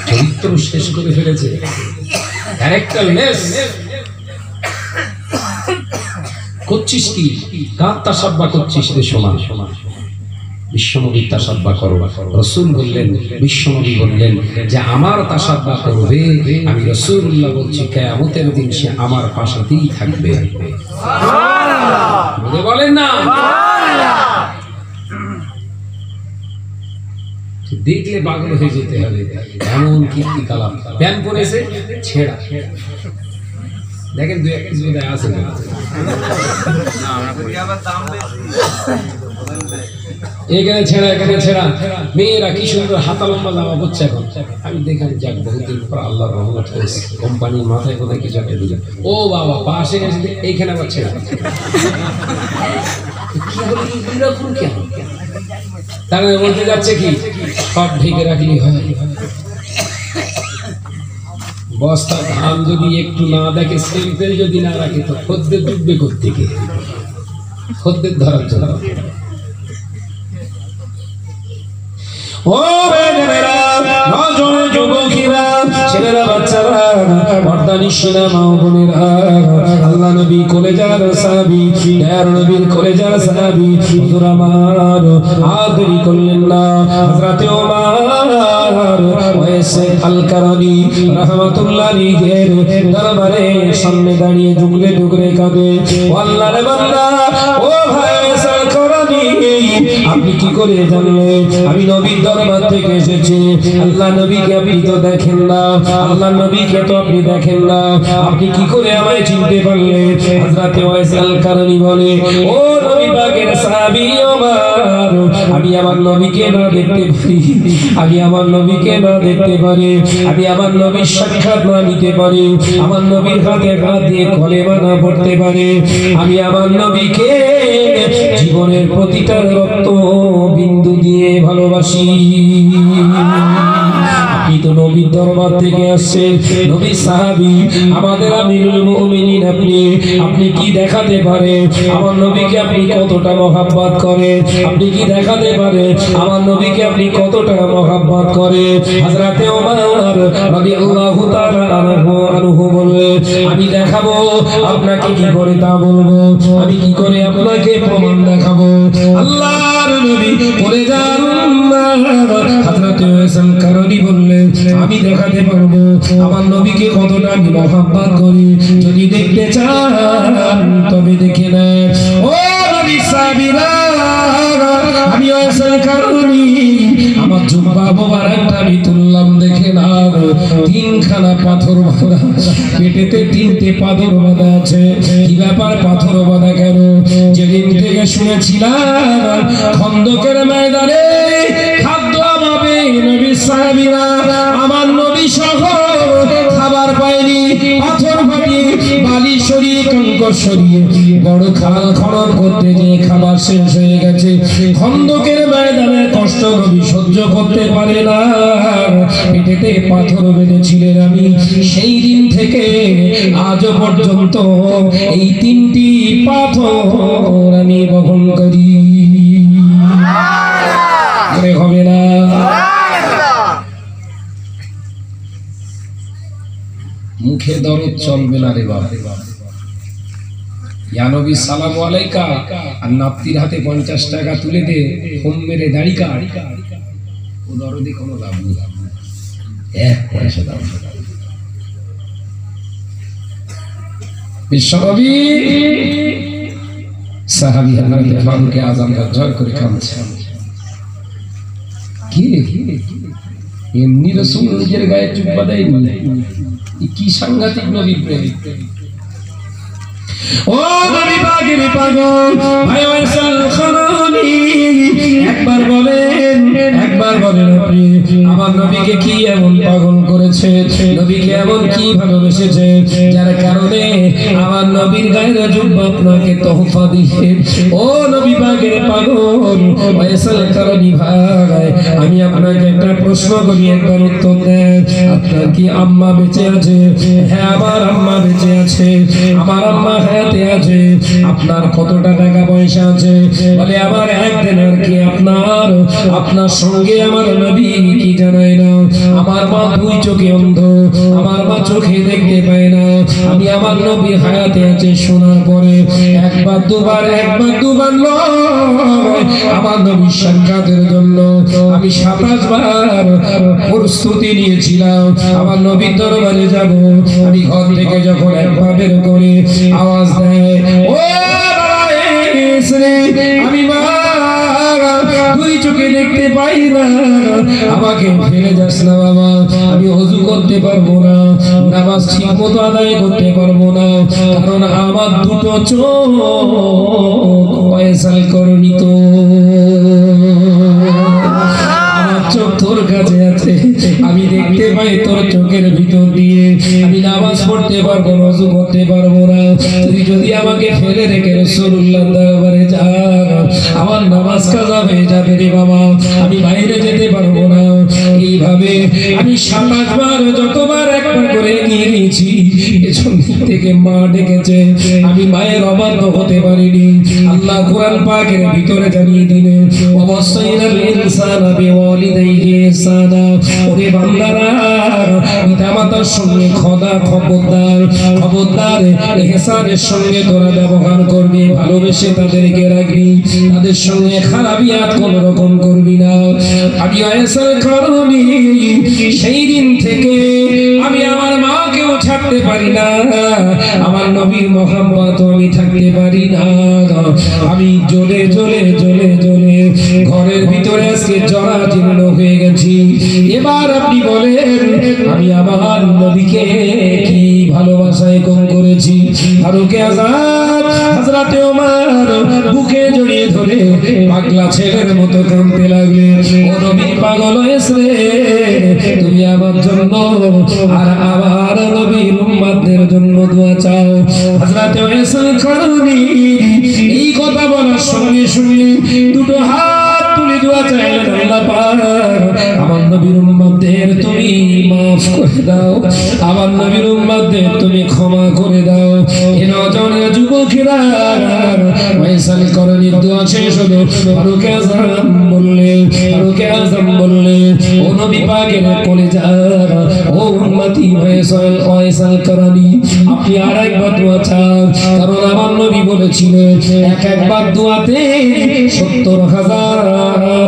চরিত্র শেষ করে ফেলেছে, ক্যারেক্টারলেস। করছিস কি? কার তাসাব্বা করছিস রে সোনা? বিশ্বনবীর তাসাব্বা করো। রাসূল বললেন, বিশ্বনবী বললেন যে আমার তাসাব্বা করবে, আমি রাসূলুল্লাহ বলছি কিয়ামতের দিন সে আমার পাশেই থাকবে। সুবহানাল্লাহ বলেন না? দেখলে পাগল হয়ে যেতে হবে, এমন কীর্তি কালাম। প্যান পরেছে ছেঁড়া, দেখেন দু এক পিস বোধহয় আছে না? এখানে ছেঁড়া, এখানে ছেঁড়া। মেয়েরা কি সুন্দর হাতা লম্বা জামা পরছে এখন। আমি দেখেন যাক বহুদিন পর আল্লাহর রহমত হয়েছে, কোম্পানির মাথায় কোথায় কিছু একটা দিল। ও বাবা পাশে গেছে, এইখানে আবার ছেঁড়া। কি বলে এরকম কেন? তারা বলতে যাচ্ছে কি সব ঢেকে রাখলেই হয়। বস্তা ধান যদি একটু না দেখে, সেলফেল যদি না রাখে, তো খদ্দের ডুববে কোত্থেকে? খদ্দের ধরার জন্য। ও যুবকেরা, ছেলেরা, বাচ্চারা, মর্দানিসীরা, মা বোনেরা, আল্লাহ নবী কলেজার সাহাবী, দয়ার নবীর কলেজার সাহাবী হুজুর আমার আদরি করলেন না হযরতে ওমর ওয়াইসে আল কারানি রাহমাতুল্লাহ আলাইহির দরবারে সামনে দাঁড়িয়ে জুগলে জুগলে কাঁদে। ও আল্লাহর বান্দা, ও ভাই ওয়াইসে আল কারানি, আপনি কি করে জানলেন আমি নবীর দরবার থেকে এসেছি? আল্লাহ নবীকে আপনি তো দেখেন না, আল্লাহ নবীকে তো আপনি দেখেন না, আপনি কি করে আমায় চিনতে পারলেন? হযরতে ওয়াইস আল কারানি বলে, ও নবী পাকের সাহাবী ওমর, আমি আমার নবীকে না দেখতে পারি, আমি আমার নবীকে না দেখতে পারি, আমি আমার নবীর সাক্ষাৎ না নিতে পারি, আমার নবীর হাতে হাত দিয়ে কলেমা না পড়তে পারি, আমি আমার নবীকে জীবনের প্রতিটা রক্ত বিন্দু দিয়ে ভালোবাসি। আপনি তো নবীর দরবার থেকে আসছেন, নবীর সাহাবী, আমাদের আমিরুল মুমিনিন, আপনি কি দেখাতে পারেন আমার নবীকে আপনি কতটা মহব্বত করেন? আপনি কি দেখাতে পারেন আমার নবীকে আপনি কতটা মহব্বত করেন? হযরতে ওমর রাদিয়াল্লাহু তাআলা আনহু বললেন, আমি দেখাবো আপনাকে। কি করে তা বলবো? আমি কি করে আপনাকে প্রমাণ দেখাবো? আল্লাহর নবী বলে যান, হযরতে ওয়াইস আল কারানি বললেন, আমি দেখাতে পারবো আমার নবীকে কতটা আমি মহব্বত করি। যদি দেখতে চান তবে দেখে নেন। ও নবী সাহাবীরা, আমি ওয়াইস আল কারানি আমার জুব্বা মোবারকটা আমি তুললাম, দেখে না তিনখানা পাথর বাঁধা, পেটেতে তিনটে পাথর বাঁধা আছে। কি ব্যাপার পাথর বাঁধা কেন? যেদিন থেকে শুনেছিলাম খন্দকের ময়দানে খাদ্য অভাবে নবী সাহাবীরা আমার নবী সহ খাবার পায়নি, পাথর ফাটিয়ে বালি সরিয়ে কঙ্কর সরিয়ে বড় খাল খনন করতে গিয়ে খাবার শেষ হয়ে গেছে। খন্দকের ময়দানে কষ্ট নবী সহ্য করতে পারে না, পেটেতে পাথর বেঁধেছিলেন। আমি সেই দিন থেকে আজ পর্যন্ত এই তিনটি পাথর আমি বহন করি। হবে না? মুখে দরদ চলবে না রে বাবা। ইয়া নবী সালামু আলাইকা, আর নাতির হাতে 50 টাকা তুলে দে, ফোন মেরে দাড়ি কাট, ও দরদি কোনো লাভ নেই। পয়সা দাও। বিশ্বনবী সাহাবী হযরত ফারুক আযম ঝরঝর করে কাঁদছে। কি এমনি রাসূল নিজের গায়ে চুম্বা দেয়নি, কি সাংঘাতিক নবী প্রেম। ও নবী পাকের পাগল ভাই ওয়াইসাল খারানি, একবার বলেন আপনি আমার নবীকে কি এমন পাগল করেছে, নবীকে এমন কি ভালোবেসেছে যার কারণে আমার নবীর গায়ের জুব্বা আপনাকে তোহফা দিয়েছে। ও নবী পাকের পাগল ওয়াইসাল খারানি ভাই, আমি আপনাকে একটা প্রশ্ন করি, একবার উত্তর দেন। আপনার কি আম্মা বেঁচে আছে? হ্যাঁ আমার আম্মা বেঁচে আছে। আমার আম্মা হায়াতে আছে। আপনার কতটা টাকা পয়সা আছে? বলে আমার এক দিনার কি আপনার সঙ্গে আমার নবী কি জানায় না? আমার মা দুই চোখে অন্ধ, আমার মা চোখে দেখতে পায় না। আমি আমার নবী হায়াতে আছে শোনার পরে একবার দুবার নয়, আমার নবীর সাক্ষাতের জন্য আমি 27 বার প্রস্তুতি নিয়েছিলাম আমার নবীর দরবারে যাব। আমি ঘর থেকে যখন একবার বের করে আওয়াজ দেয়, ও আমি মা দুই চোখে দেখতে পাই না, আমাকে ফেলে যাস না বাবা, আমি ওযু করতে পারবো না, নামাজ ঠিক মতো আদায় করতে পারবো না, কারণ আমার দুটো চোখ ওয়াইসাল করনি তো, আমার চোখ তোর কাছে আছে, আমি দেখতে পাই তোর চোখের ভিতর দিয়ে, আমি নামাজ পড়তে পারবো না, ওযু করতে পারবো না। তুই যদি আমাকে ফেলে রেখে রাসূলুল্লাহর দরবারে যা, আমার নামাজ কাজা হয়ে যাবে রে বাবা, আমি বাইরে যেতে পারবো না। এইভাবে আমি 27 বার যতবার একবার করে গিয়েছি, পেছন থেকে মা ডেকেছে, আমি মায়ের অবাধ্য হতে পারিনি। আল্লাহ কোরআন পাকের ভিতরে জানিয়ে দিলেন, ওয়াসাইনাল ইনসানা বিওয়ালিদাইহি ইহসানা, ওরে বান্দারা পিতামাতার সঙ্গে খবরদার ইহসানের সঙ্গে তোরা ব্যবহার করবি, ভালোবেসে তাদেরকে রাখবি, তাদের সঙ্গে খারাপিয়াত কোনো রকম করবি না। আমি ওয়াইসাল কারণে সেই দিন থেকে আমি আমার মাকেও ছাড়তে পারি না, আমার নবীর মহব্বত আমি থাকতে পারি না। আমি জ্বলে ঘরের ভিতরে আজকে জরাজীর্ণ হয়ে গেছি। এবার আপনি বলেন আমি আমার নবীকে কি ভালোবাসায় কম করেছি। ফারুক আযম হযরতে ওমর বুকে জড়িয়ে ধরে পাগলা ছেলের মতো কাঁদতে লাগলেন, ও নবী পাগল হয়েছে, তুমি আমার জন্য আর আমার নবীর উম্মতদের জন্য দোয়া চাও। হযরতে ওয়াইসাল কারণী এই কথা বলার সঙ্গে সঙ্গে দুটো হাত তুলে দোয়া চাইলেন, আল্লাহ পাক আমার নবীর উম্মতদের তুমি মাফ করে দাও, আমার নবীর উম্মতদের তুমি ক্ষমা করে দাও। এ নজনের যুবকেরা ওয়াইসাল কারণীর দোয়া শেষ হলো, ফারুক আযম বললেন, ও নবী পাকের কলেজা, ও উম্মতি ওয়াইসাল কারণী, আপনি আরেকবার দোয়া চান, কারণ আমার নবী বলেছিলেন একবার দোয়াতে 70,000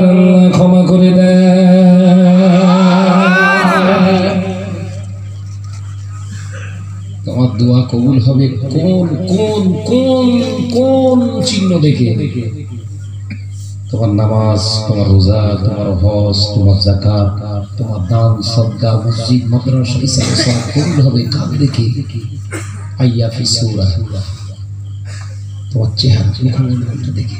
আল্লাহ ক্ষমা করে দেয়। তোমার দোয়া কবুল হবে কোন চিহ্ন দেখে? তোমার নামাজ, তোমার রোজা, তোমার হজ, তোমার যাকাত, তোমার দান সদকা, মসজিদ মাদ্রাসা ইসলাম সব কবুল হবে কাজ দেখে? আইয়া ফি সূরা, তোমার চেহারা দেখে।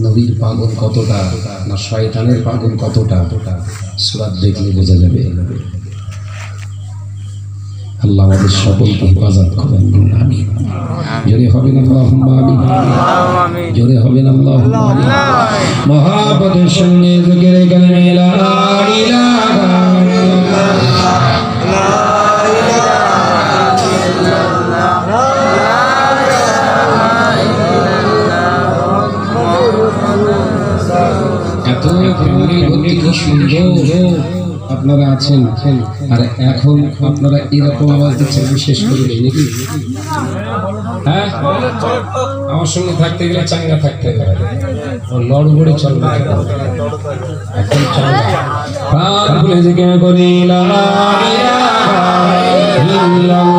নবীর পাগল কতটা না শয়তানের পাগল কতটা, সূরা দেখলে বোঝা যাবে। আল্লাহ আমাদের সকলকে হেফাজত করেন, আমিন। জোরে হবেন আল্লাহুম্মা আমিন, জোরে হবেন আল্লাহুম্মা আমিন। মহাপদের সঙ্গে জিকির কালিমা লা ইলাহা ইল্লাল্লাহ। এত প্রেমের গতি কি সুন্দর, আপনারা আছেন। আছেন, আর এখন আপনারা এরকম আওয়াজ দিচ্ছেন বিশেষ করে নাকি? হ্যাঁ, আমার সঙ্গে থাকতে গেলে চাঙ্গা থাকতে হবে, লড়বড়ে চলবে এখন চাঙ্গা প্রাণ খুলে জিজ্ঞা করি লা ইলাহা ইল্লাল্লাহ।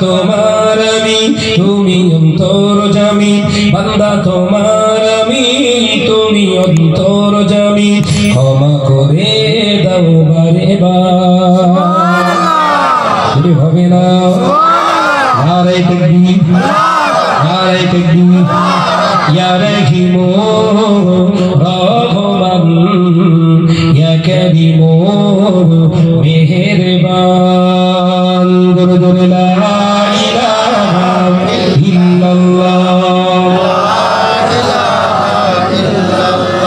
তোমার আমি তুমি অন্তর্যামী, বান্দা তোমার আমি তুমি অন্তর্যামী, ক্ষমা করে দাও বারে বার হবে না। নারে তাকবীর, নারে তাকবীর, ইয়া রহিম রহমান, ইয়া করিম মেহেরবান। গুরু লা ইলাহা ইল্লাল্লাহ, লা ইলাহা ইল্লাল্লাহ,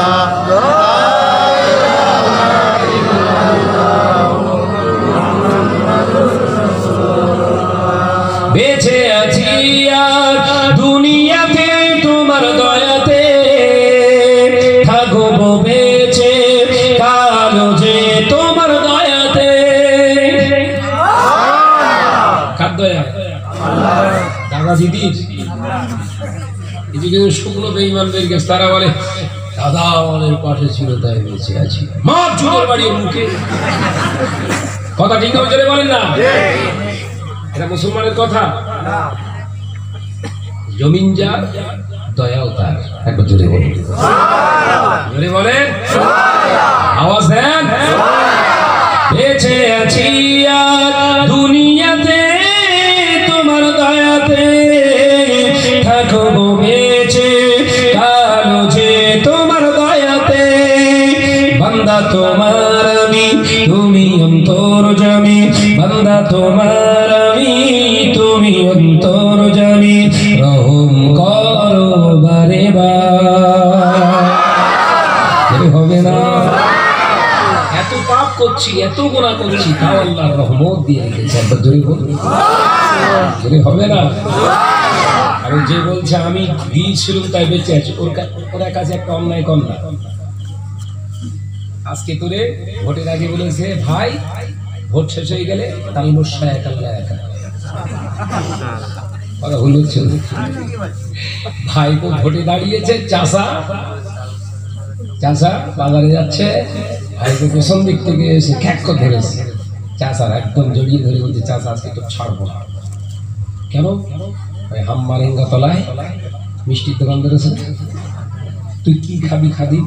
বেঁচে আছি আর দুনিয়াতে তোমার দয়াতে, থাকবো বেঁচে কালো যে তোমার দয়াতে। কার দয়া? দাদা দিদির। এদিকে শুকনো বেঈমান বের গেছে, তারা বলে দাদা আমাদের পাশে ছিল তাই বেঁচে আছি। মা চুলের বাড়ির মুখে কথা ঠিক হবে চলে বলেন না, এটা মুসলমানের কথা। জমিন যার দয়াও তার। একবার জোরে বলুন, জোরে বলেন, আওয়াজ দেন। বেঁচে আছি আর দুনিয়াতে তোমার দয়াতে, থাকবো বেঁচে কালো যে তোমার দয়াতে। বান্দা তোমার আমি তুমি অন্তর্যামী, বান্দা তোমার আমি তুমি অন্তর্যামী, রহম করো বারে বার হবে না। এত পাপ করছি, এত গুনাহ করছি, তাও আল্লাহর রহমত দিয়ে রেখেছে। একবার জোরে বলুন, জোরে হবে না। আর যে বলছে আমি দিয়েছিলাম তাই বেঁচে আছি, ওর কাছে একটা অন্যায় কর না। আজকে তোরে ভোটের আগে বলেছে ভাই ভোট শেষ হয়ে গেলে তার বর্ষা একা একা কথা হলো চলে। ভাই তো ভোটে দাঁড়িয়েছে, চাষা চাষা বাজারে যাচ্ছে, ভাই তো পেছন দিক থেকে এসে খ্যাক্ক ধরেছে। চাষার একদম জড়িয়ে ধরে বলছে চাষা আজকে তো ছাড়বো না। কেন? হাম্মারেঙ্গা তলায় মিষ্টির দোকান ধরেছে, তুই কি খাবি খাবি,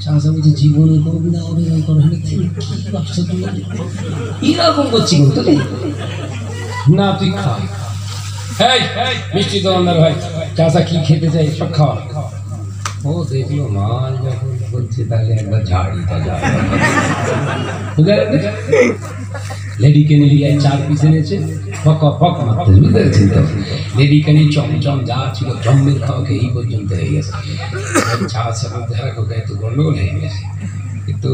চাষা বলছে জীবনে করবি না ওরে এরকম করছি কিন্তু না তুই খা। মিষ্টি দোকানদার ভাই চাষা কি খেতে চাই সব খাওয়া। ও দেখলো মাল যখন বলছে তাহলে একবার ঝাড়িটা যায় লেডিকে নিয়ে 4 পিস এনেছে ফক ফক মারতে বুঝতে পেরেছেন তো। লেডিকে নিয়ে চমচম যা ছিল জম্মের খাওয়াকে এই পর্যন্ত হয়ে গেছে। চা সাথে খোকা একটু গন্ডগোল হয়ে গেছে, একটু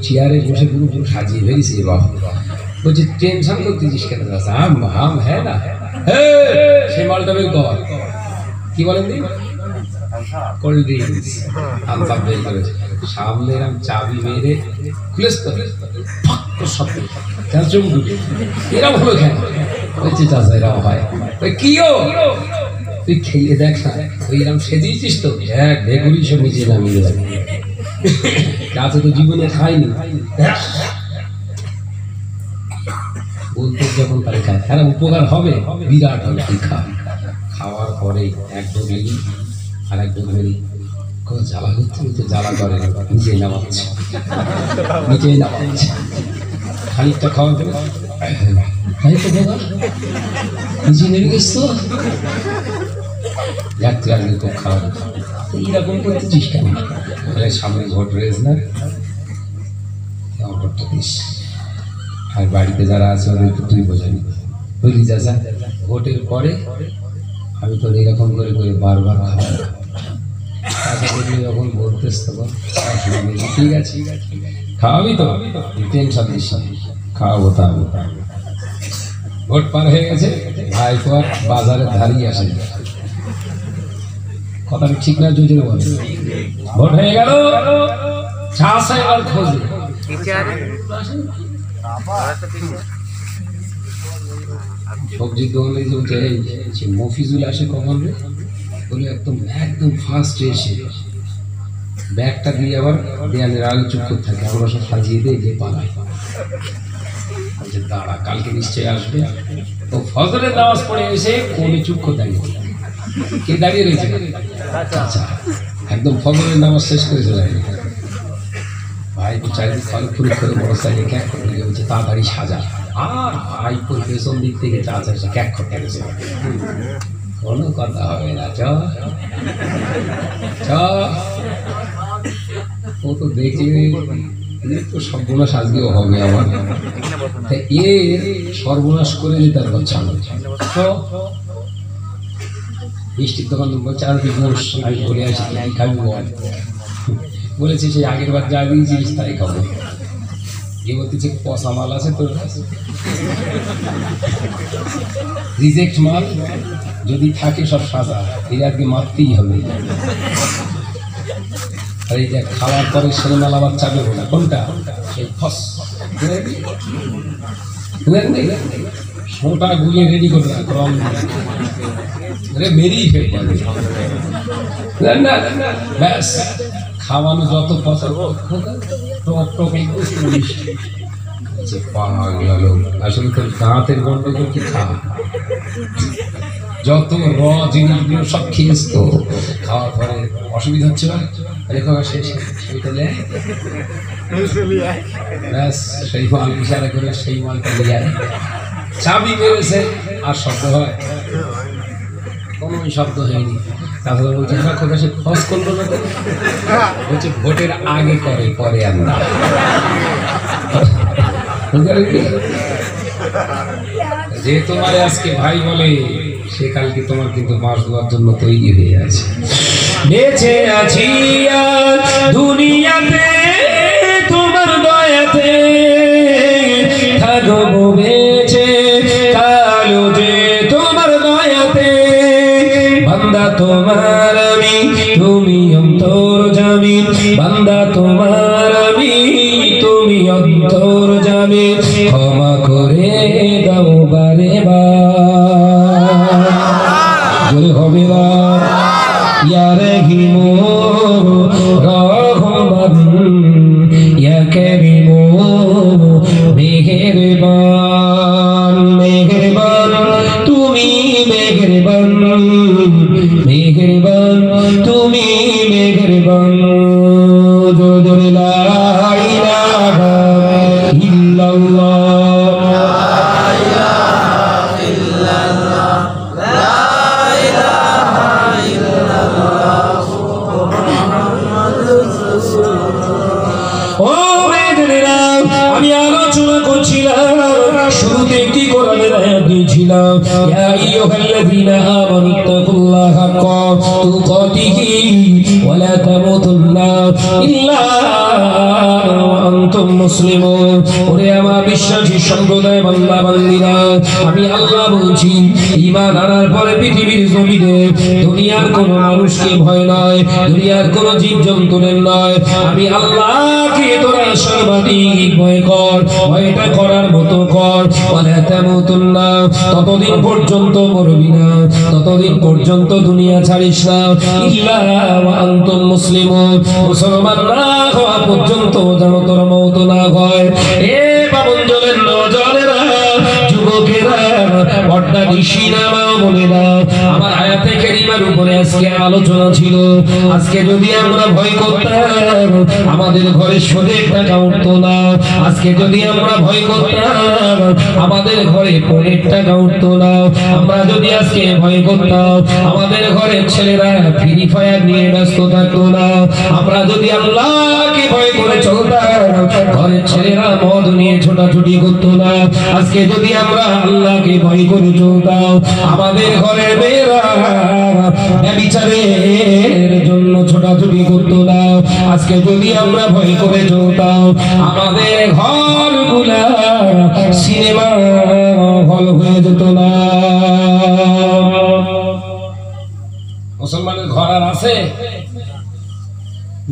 চেয়ারে বসে পুরো পুরো সাজিয়ে ফেলেছে বাবা। বলছে টেনশন করতেছিস কেন দাদা? হাম হ্যাঁ না সে মালটা বের কর। কি বলেন দিন কোল্ড ড্রিঙ্কস আমসাপ বের করেছে সামনে এরকম চাবি মেরে খুলেস তো শব্দ কেন চমক এরকম হলো কেন? বলছে চাষা এরকম হয়। কিও তুই খেয়ে দেখ না ওইরকম সেদিয়েছিস তো এক বেগুড়ি সব নিচে নামিয়ে দেবে। চাষা তো জীবনে খায়নি বলতে যখন তাই খায় তারা উপকার হবে বিরাট হবে। তুই খা। খাওয়ার পরে এক ঢোকেলি আর এক ঢোকেলি জ্বালা করছে তো জ্বালা করে নিচেই নামাচ্ছে নিচেই নামাচ্ছে খানিকটা খাওয়ার পরে তাই তো বাবা নিচে নেমে গেছ তো যাত্রী আসলে খুব খাওয়া এইরকম করতেছিস কেন? সামনে ভোট রয়েছে না ভোটটা দিস। আর বাড়িতে যারা আছে ওদেরকে তুই বোঝাবি বুঝলি চাষা ভোটের পরে আমি তো এরকম করে করে বারবার খাওয়া যখন বলতেস তখন ঠিক আছে খাওয়াবি তো টেনশন দিস খাওয়াবো তা ভোট পার হয়ে গেছে ভাই পর বাজারে ধারিয়ে আসে কথাটা ঠিক না জুজে বলে ভোট হয়ে গেল চাষা এবার খোঁজে সবজির দোকানে যে মফিজুল আসে কখন বলে একদম একদম ফার্স্ট এসে ব্যাগটা দিয়ে আবার দেয়ালের আগে চুপ করে থাকে আমরা সব সাজিয়ে দিয়ে যে পালায় বলছে দাঁড়া কালকে নিশ্চয়ই আসবে। তো ফজরের নামাজ পড়ে এসে কোনে চুপ করে দাঁড়িয়ে কে দাঁড়িয়ে রয়েছে আচ্ছা একদম ফজরের নামাজ শেষ করে চলে যায় ভাই চারিদিক ফল ফুল করে বড় সাইডে ক্যাক করে দিয়ে বলছে তাড়াতাড়ি সাজা। আর ভাই পেছন দিক থেকে চাচা এসে ক্যাক করতে গেছে কোনো কথা হবে না চ ও তো দেখে তো সর্বনাশ আজকেও হবে আমার এ সর্বনাশ করে যে তার বাচ্চা মিষ্টির দোকান বলছে আর বস আমি বলে আসি খাবি বল বলেছি সেই আগের বার যা দিয়েছিস তাই খাবো। যে বলতেছে পচা মাল আছে তোর কাছে রিজেক্ট মাল যদি থাকে সব সাজা এই আজকে মারতেই হবে। আর এই যে খাওয়ার পরে সেই মাল আবার চাবে না কোনটা সেই ফস সোটা গুলিয়ে রেডি করে রং মেরেই ফেলবে ব্যাস খাওয়ানো যত পছন্দ আসলে তোর দাঁতের গন্ডগোল কি খাওয়া যত র জিনিসগুলো সব খেয়েছ তো খাওয়ার পরে অসুবিধা হচ্ছে না রেখা শেষ ব্যাস সেই মাল ইশারা করে সেই মালটা নিয়ে চাবি মেরেছে আর শব্দ হয় কোনো শব্দ হয়নি। তারপরে বলছে খোকা সে খস করলো না বলছে ভোটের আগে করে পরে আর না। যে তোমার আজকে ভাই বলে সে কালকে তোমার কিন্তু মাস দেওয়ার জন্য তৈরি হয়ে আছে। বেঁচে আছি দুনিয়াতে তোমার দয়াতে থাকবো বেঁচে কালো যে তোমার দয়াতে বান্দা তোমার আমি তুমি অন্তর্যামী বান্দা তোমার আমি তুমি অন্তর্যামী ক্ষমা করে দাও বারে বার হবে না ইয়া রহিমু রহমান ইয়া কারীমু মেহেরবান মেহেরবান তুমি মেহেরবান মেহেরবান তুমি মেহেরবান না ইয়া আইয়ুহাল্লাযীনা আমানু তাকুল্লাহা হাক্কা তুকাতিহি ওয়া লা তামুতুন্না ইল্লা ওয়া আনতুম মুসলিমুন। ওরে আমার বিশ্বাসী সম্প্রদায় বান্দা বান্দীরা, আমি আল্লাহ বলছি ঈমান আনার পরে পৃথিবীর জমিনে দুনিয়ার কোন মানুষকে ভয় নয়, দুনিয়ার কোন জীবজন্তুর নয়, আমি আল্লাহকে তোরা সর্বাধিক ভয় কর, ভয়টা করার মতো কর। ওয়ালা তামুতুন্না, ততদিন পর্যন্ত মরবি না, ততদিন পর্যন্ত দুনিয়া ছাড়িস না, ইল্লা ওয়া আনতুম মুসলিমুন, মুসলমান না হওয়া পর্যন্ত যেন তোর মওত না হয়। এ বাবনজলের নওজওয়ানেরা, যুবকেরা, পর্দা নিশি না মা বোনেরা, আমার আয়াতে কারিমার উপরে আজকে আলোচনা ছিল। আজকে যদি আমরা ভয় করতাম আমাদের ঘরে সোদের টাকা উঠতো না, আজকে যদি আমরা ভয় করতাম আমাদের ঘরে পরের টাকা উঠতো না, আমরা যদি আজকে ভয় করতাম আমাদের ঘরের ছেলেরা ফ্রি ফায়ার নিয়ে ব্যস্ত থাকতো না, আমরা যদি আল্লাহকে ভয় করে চলতাম ঘরের ছেলেরা মদ নিয়ে ছোটাছুটি করতো না, আজকে যদি আমরা আল্লাহকে ভয় করে চলতাম আমাদের ঘরের মেয়েরা ব্যভিচারের জন্য ছোটাছুটি করতো না, আজকে যদি আমরা ভয় করে চলতাম আমাদের ঘরগুলা সিনেমা হল হয়ে যেত না। মুসলমানের ঘর আর আছে?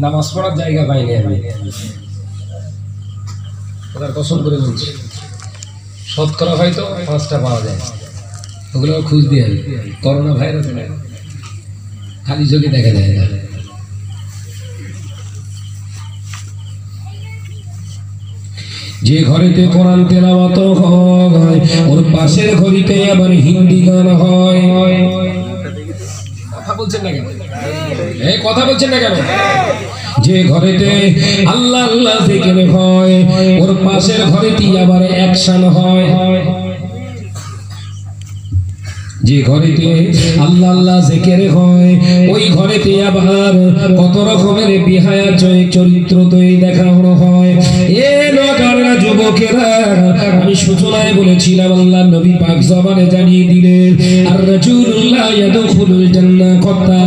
নামাজ পড়ার জায়গা পাইনি আমি, ওদের কসম করে বলছি। শতকরা হয়তো 5টা পাওয়া যায়, ওগুলো খুঁজ দিয়ে করোনা ভাইরাস খালি চোখে দেখা যায় না। যে ঘরেতে কোরআন তেলাওয়াত হয় ওর পাশের ঘড়িতে আবার হিন্দি গান হয়। কথা বলছেন না কেন? এই কথা বলছেন না কেন? যে ঘরেতে আল্লাহ আল্লাহ জিকির হয় ওর পাশের ঘরেতে আবার অ্যাকশন হয়। যে ঘরেতে আল্লাহ আল্লাহ জিকির হয় ওই ঘরেতে আবার কত রকমের বিহায়া চরিত্র তৈরি দেখানো হয়। এ লোকেরা, যুবকেরা, আমি সূচনায় বলেছিলাম আল্লাহ নবী পাক জবানে জানিয়ে দিলেন আর রাসূলুল্লাহ ইয়াদখুলুল জান্নাহ কত্তা,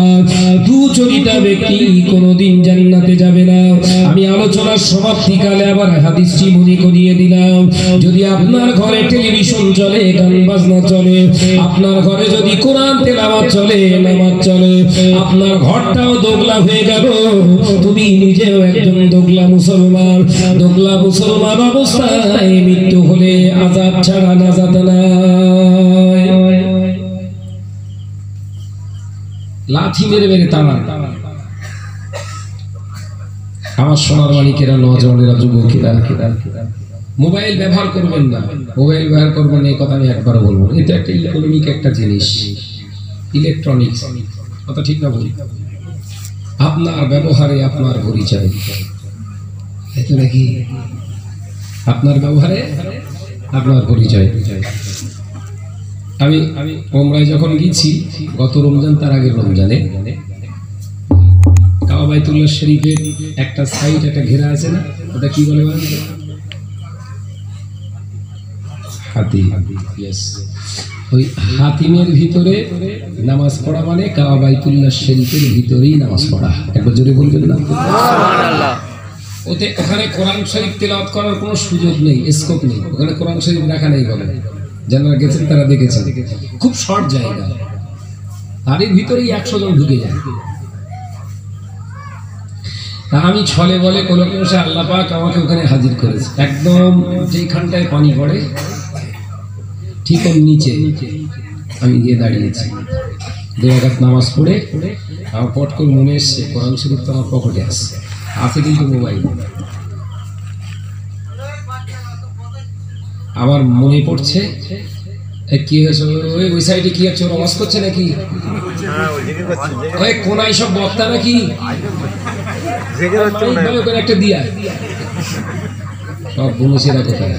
দুচরিতা ব্যক্তি কোনোদিন জান্নাতে যাবে না। আমি আলোচনার সমাপ্তিকালে আবার হাদিসটি মনে করিয়ে দিলাম। যদি আপনার ঘরে টেলিভিশন চলে, গান বাজনা চলে, আপনার ঘরে যদি কোরআন তেলাওয়াত চলে, নামাজ চলে, আপনার ঘরটাও দোগলা হয়ে গেল, তুমি নিজেও একজন দোগলা মুসলমান। দোগলা মুসলমান অবস্থায় মৃত্যু হলে আযাব ছাড়া নাজাত নাই। লাঠি মেরে মেরে তাড়া। আমার সোনার মানিকেরা, নওজওয়ানেরা, যুবকেরা, মোবাইল ব্যবহার করবেন না, মোবাইল ব্যবহার করবেন এই কথা আমি একবার বলবো। এটা একটা ইলেকট্রনিক একটা জিনিস, ইলেকট্রনিক্স, কথা ঠিক না বলি? আপনার ব্যবহারে আপনার পরিচয়, তাই তো নাকি? আপনার ব্যবহারে আপনার পরিচয়। আমি ওমরায় যখন গেছি গত রমজান, তার আগের রমজানে, কাবা বাইতুল্লাহ শরীফের একটা সাইড, একটা ঘেরা আছে না, ওটা কি বলে? হাতি। ওই হাতিমের ভিতরে নামাজ পড়া মানে কাবা বাইতুল্লাহ শরীফের ভিতরেই নামাজ পড়া। একবার জোরে বলবেন না? সুবহানাল্লাহ। ওখানে কোরআন শরীফ তেলাওয়াত করার কোনো সুযোগ নেই, স্কোপ নেই, ওখানে কোরআন শরীফ রাখা নেই বলে। যারা গেছেন তারা দেখেছেন, খুব শর্ট জায়গা, তারই ভিতরেই 100 জন ঢুকে যায়। আমি ছলে বলে কোনো সে আল্লাহ পাক আমাকে ওখানে হাজির করেছে, একদম যেখানটায় পানি পড়ে ঠিক ওর নিচে আমি গিয়ে দাঁড়িয়েছি। 2 রাকাত নামাজ পড়ে আমার পট করে মনে এসছে কোরআন শরীফ তো আমার পকেটে আছে কিন্তু মোবাইল। আবার মনে পড়ছে কি ওই সাইডে কি আছে, আওয়াজ করছে নাকি? ওই কোনায় সব বক্তা নাকি একটা দিয়া সব বলেছেরা কোথায়?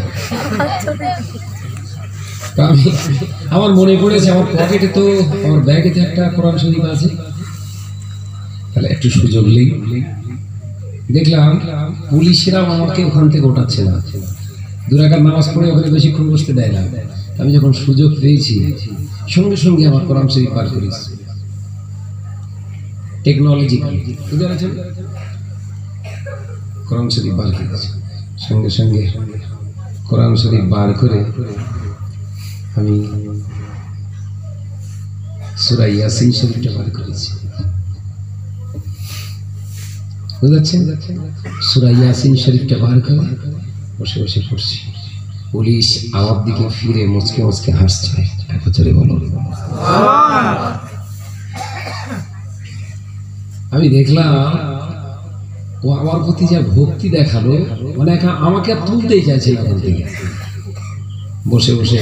আমার মনে পড়েছে আমার পকেটে তো, আমার ব্যাগে তো একটা কোরআন শরীফ আছে, তাহলে একটু সুযোগ নেই। দেখলাম পুলিশেরা আমাকে ওখান থেকে ওঠাচ্ছে না, 2 রাকাত নামাজ পড়ে ওখানে বেশিক্ষণ বসতে দেয় না, আমি যখন সুযোগ পেয়েছি সঙ্গে সঙ্গে আমার কোরআন শরীফ পাঠ করেছি টেকনোলজিক্যালি, বুঝতে পারছেন? কোরআন শরীফ বার করেছি সঙ্গে সঙ্গে কোরআন শরীফ বার করে আমি সূরা ইয়াসিন শরীফটা বার করেছি, বুঝতে পারছেন? সূরা ইয়াসিন শরীফটা বার করে বসে বসে পড়ছি। পুলিশ আমার দিকে ফিরে মুচকে মুচকে হাসছে, একবারে বলো। আমি দেখলাম ও আমার প্রতি যা ভক্তি দেখালো, মানে আমাকে আর তুলতেই চাইছে না বলতে গিয়ে। বসে বসে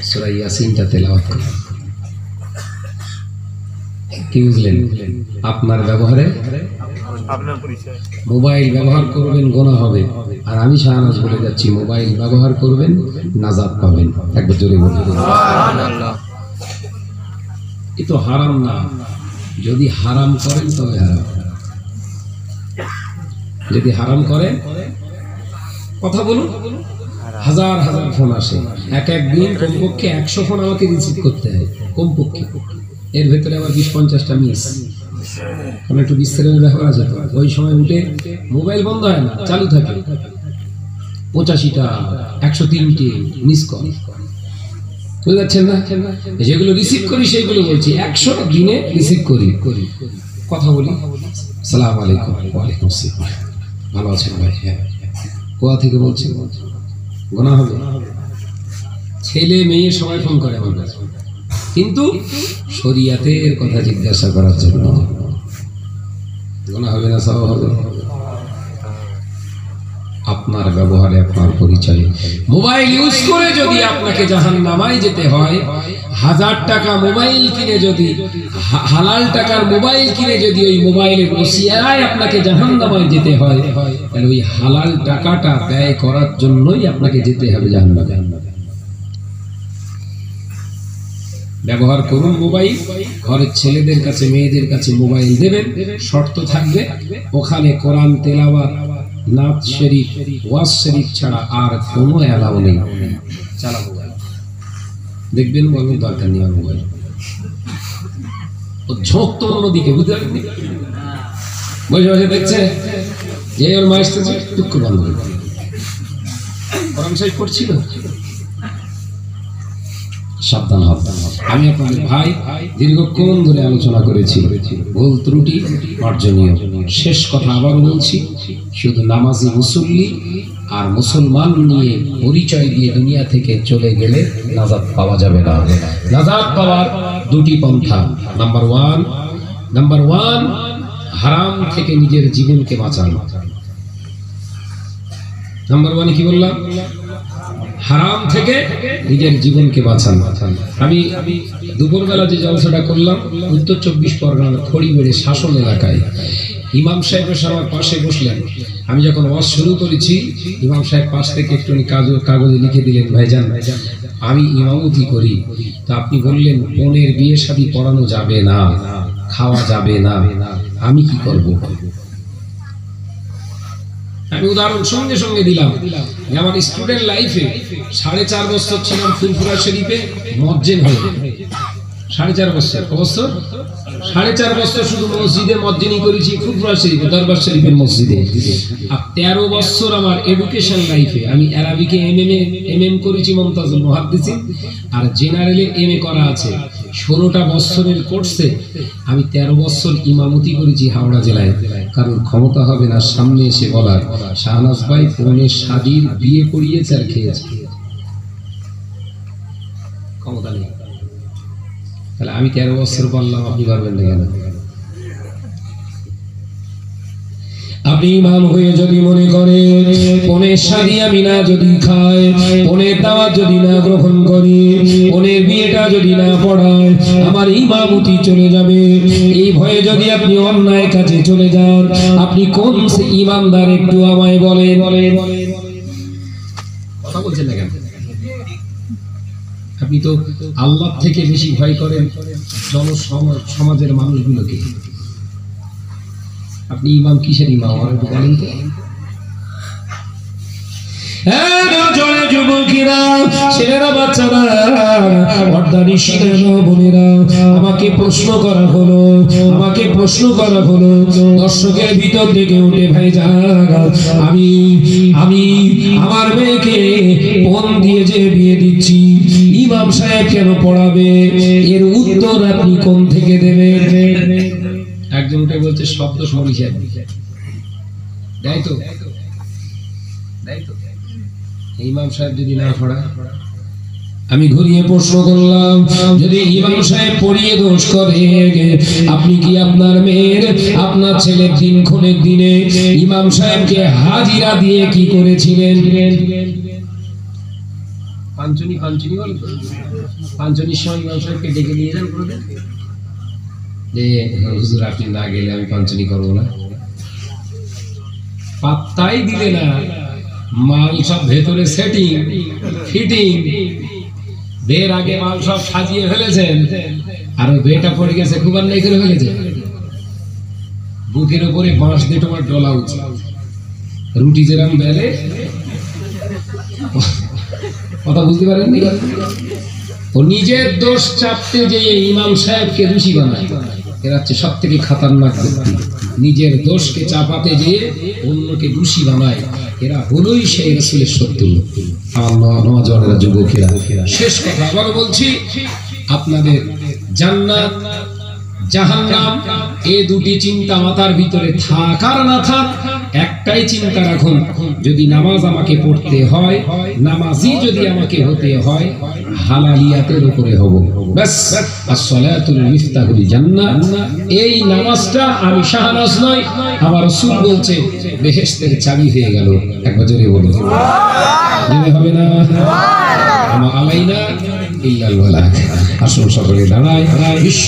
সূরা ইয়াসিনটা তেলাওয়াত করে। কি বুঝলেন? আপনার ব্যবহারে মোবাইল ব্যবহার করবেন গুনাহ হবে, আর আমি শাহনাজ বলে যাচ্ছি মোবাইল ব্যবহার করবেন নাজাত পাবেন। একবার জোরে বলুন সুবহানাল্লাহ। এ তো হারাম না, যদি হারাম করেন তবে হারাম। যদি হারাম করেন, কথা বলুন, হাজার হাজার ফোন আসে, এক একদিন কমপক্ষে 100 ফোন আমাকে রিসিভ করতে হয় কমপক্ষে। এর ভেতরে আবার 20-50টা মিস, কারণ একটু বিশ্রামের ব্যাপার আছে। তো ওই সময় উঠে মোবাইল বন্ধ হয় না, চালু থাকে। 85টা 103টে মিস কল, বুঝতে পারছেন না? যেগুলো রিসিভ করি সেগুলো বলছি, 100 দিনে রিসিভ করি, কথা বলি। আসসালামু আলাইকুম। ওয়ালাইকুম আসসালাম। ভালো আছেন ভাই? হ্যাঁ। কোথা থেকে বলছেন? গুনাহ হবে? ছেলে মেয়ে সবাই ফোন করে আমার কাছে, কিন্তু শরীয়তের কথা জিজ্ঞাসা করার জন্য। গুনাহ হবে না? সওয়াব হবে। আপনার ব্যবহারে আপনার পরিচয়। মোবাইল ইউজ করে যদি আপনাকে জাহান্নামায় যেতে হয়, 1000 টাকা মোবাইল কিনে যদি, হালাল টাকার মোবাইল কিনে যদি ওই মোবাইলের ওসিয়ায় আপনাকে জাহান্নামায় যেতে হয়, তাহলে ওই হালাল টাকাটা ব্যয় করার জন্যই আপনাকে যেতে হবে জাহান্নামে। ব্যবহার করুন মোবাইল, ঘরের ছেলেদের কাছে মেয়েদের কাছে মোবাইল দেবেন, শর্ত থাকবে ওখানে কোরআন তেলাওয়াত, নাত শরীফ, ওয়াজ শরীফ ছাড়া আর কোনো অ্যালাউ নেই। চালা মোবাইল দেখবেন, বলার দরকার নেই মোবাইল। ও ঝোঁক তো অন্যদিকে, বুঝতে পারেন? বসে বসে দেখছে যে ওর মা আসতেছে, দুঃখ বন্ধ করে কোরআন শরীফ পড়ছিল। সাবধান হন। আমি আপনাদের ভাই দীর্ঘক্ষণ ধরে আলোচনা করেছি, ভুল ত্রুটি মার্জনীয়। শেষ কথা আবার বলছি, শুধু নামাজি মুসল্লি আর মুসলমান নিয়ে পরিচয় দিয়ে দুনিয়া থেকে চলে গেলে নাজাত পাওয়া যাবে না। নাজাত পাওয়ার দুটি পন্থা। নাম্বার ওয়ান, হারাম থেকে নিজের জীবনকে বাঁচানো। নাম্বার ওয়ানে কি বললাম? হারাম থেকে নিজের জীবনকে বাঁচানো। আমি দুপুরবেলা যে জলসাটা করলাম উত্তর 24 পরগনার খড়িবেড়ে শাসন এলাকায়, ইমাম সাহেব আমার পাশে বসলেন। আমি যখন ওয়াজ শুরু করেছি, ইমাম সাহেব পাশ থেকে একটুখানি কাগজে লিখে দিলেন, ভাইজান আমি ইমামতি করি, তা আপনি বললেন বোনের বিয়ে শাদী পড়ানো যাবে না, খাওয়া যাবে না, আমি কি করব? আমি উদাহরণ সঙ্গে সঙ্গে দিলাম। আমার স্টুডেন্ট লাইফে 4.5 বছর ছিলাম ফুলপুরা শরীফে মজ্জেন হয়ে। 4.5 বছর, 4.5 বছর শুধু মসজিদে মজ্জেনি করেছি, ফুলপুরা শরীফে দরবার শরীফের মসজিদে। আর 13 বছর আমার এডুকেশন লাইফে আমি আরবিকে এমএম করেছি, মুমতাজুল মুহাদ্দিসিন, আর জেনারেলে এমএ করা আছে। 16টা বছরের কোর্সে আমি 13 বছর ইমামতি করেছি হাওড়া জেলায়। কারণ ক্ষমতা হবে না সামনে এসে বলার, শাহনাজ ভাই বোনের শাদীর বিয়ে করিয়েছে আর খেয়েছে, ক্ষমতা নেই। তাহলে আমি 13 বছর বললাম, আপনি পারবেন না কেন? আপনি ইমাম হয়ে যদি মনে করেন বোনের শাদী আমি না যদি খাই, বোনের দাওয়াত যদি না গ্রহণ করি, বোনের বিয়েটা যদি না পড়ায়, আমার ইমামতি চলে যাবে, এই ভয়ে যদি আপনি অন্যায় কাজে চলে যান, আপনি কোন সে ইমানদার একটু আমায় বলেন? কথা বলছেন না কেন? আপনি তো আল্লাহ থেকে বেশি ভয় করেন সমাজের মানুষগুলোকে। আপনি ইমাম কিসের ইমাম আমার একটু বলেন তো? যুবকেরা ছেলেরা, বাচ্চারা, পর্দানি শিরানো বোনেরা, আমাকে প্রশ্ন করা হলো, আমাকে প্রশ্ন করা হলো, দর্শকের ভিতর থেকে উঠে ভাইজান, আমি আমি আমার মেয়েকে ফোন দিয়ে যে বিয়ে দিচ্ছি, ইমাম সাহেব কেন পড়াবে? এর উত্তর আপনি কোন থেকে দেবেন? একজন উঠে বলছে শব্দ শুনেছি, দেয় তো ইমাম সাহেব যদি না পড়ায়। আমি ঘুরিয়ে প্রশ্ন করলাম, যদি ইমাম সাহেব পড়িয়ে দোষ করে, আপনি কি আপনার মেয়ের, আপনার ছেলের দিনক্ষণের দিনে ইমাম সাহেবকে হাজিরা দিয়ে কি করেছিলেন? পাঞ্চনি বল, পাঞ্চনির সময় ইমাম সাহেবকে ডেকে নিয়ে যান যে হুজুর আপনি না গেলে আমি পাঞ্চনি করবো না। পাত্তাই দিলে না, মাল সব ভেতরে সেটিং ফিটিং, বের আগে মাল সব সাজিয়ে ফেলেছেন, আর বেটা পড়ে গেছে, খুব অন্যায় করে ফেলেছে। বুকের উপরে বাঁশ দিয়ে তোমার ডলা উচিত, রুটি যেরাম বেলে, কথা বুঝতে পারেননি? ও নিজের দোষ চাপতে যে ইমাম সাহেবকে দোষী বানায়, এরা হচ্ছে সব থেকে খাতারনাক ব্যক্তি। নিজের দোষকে চাপাতে যে অন্যকে দোষী বানায়, এরা হলোই সেই রাসূলের শত্রু। আমার নওজওয়ানেরা, যুবকেরা, শেষ কথা আবার বলছি, আপনাদের জান্নাত জাহান্নাম এই দুটি চিন্তা মাথার ভিতরে থাক আর না থাক, একটাই চিন্তা রাখুন, যদি নামাজ আমাকে পড়তে হয়, নামাজি যদি আমাকে হতে হয়, হালালিয়াতের উপরে হব, বাস। as-salatul miftahul জান্নাহ, এই নামাজটা আমি শাহনাজ নয়, আমার রাসূল বলছে বেহেশতের চাবি হয়ে গেল। একবার জোরে বলুন সুবহানাল্লাহ। হবে না? আমা আলাইনা ইল্লাল বালাগ। আসুন সকলে দাঁড়াই। বিশ্ব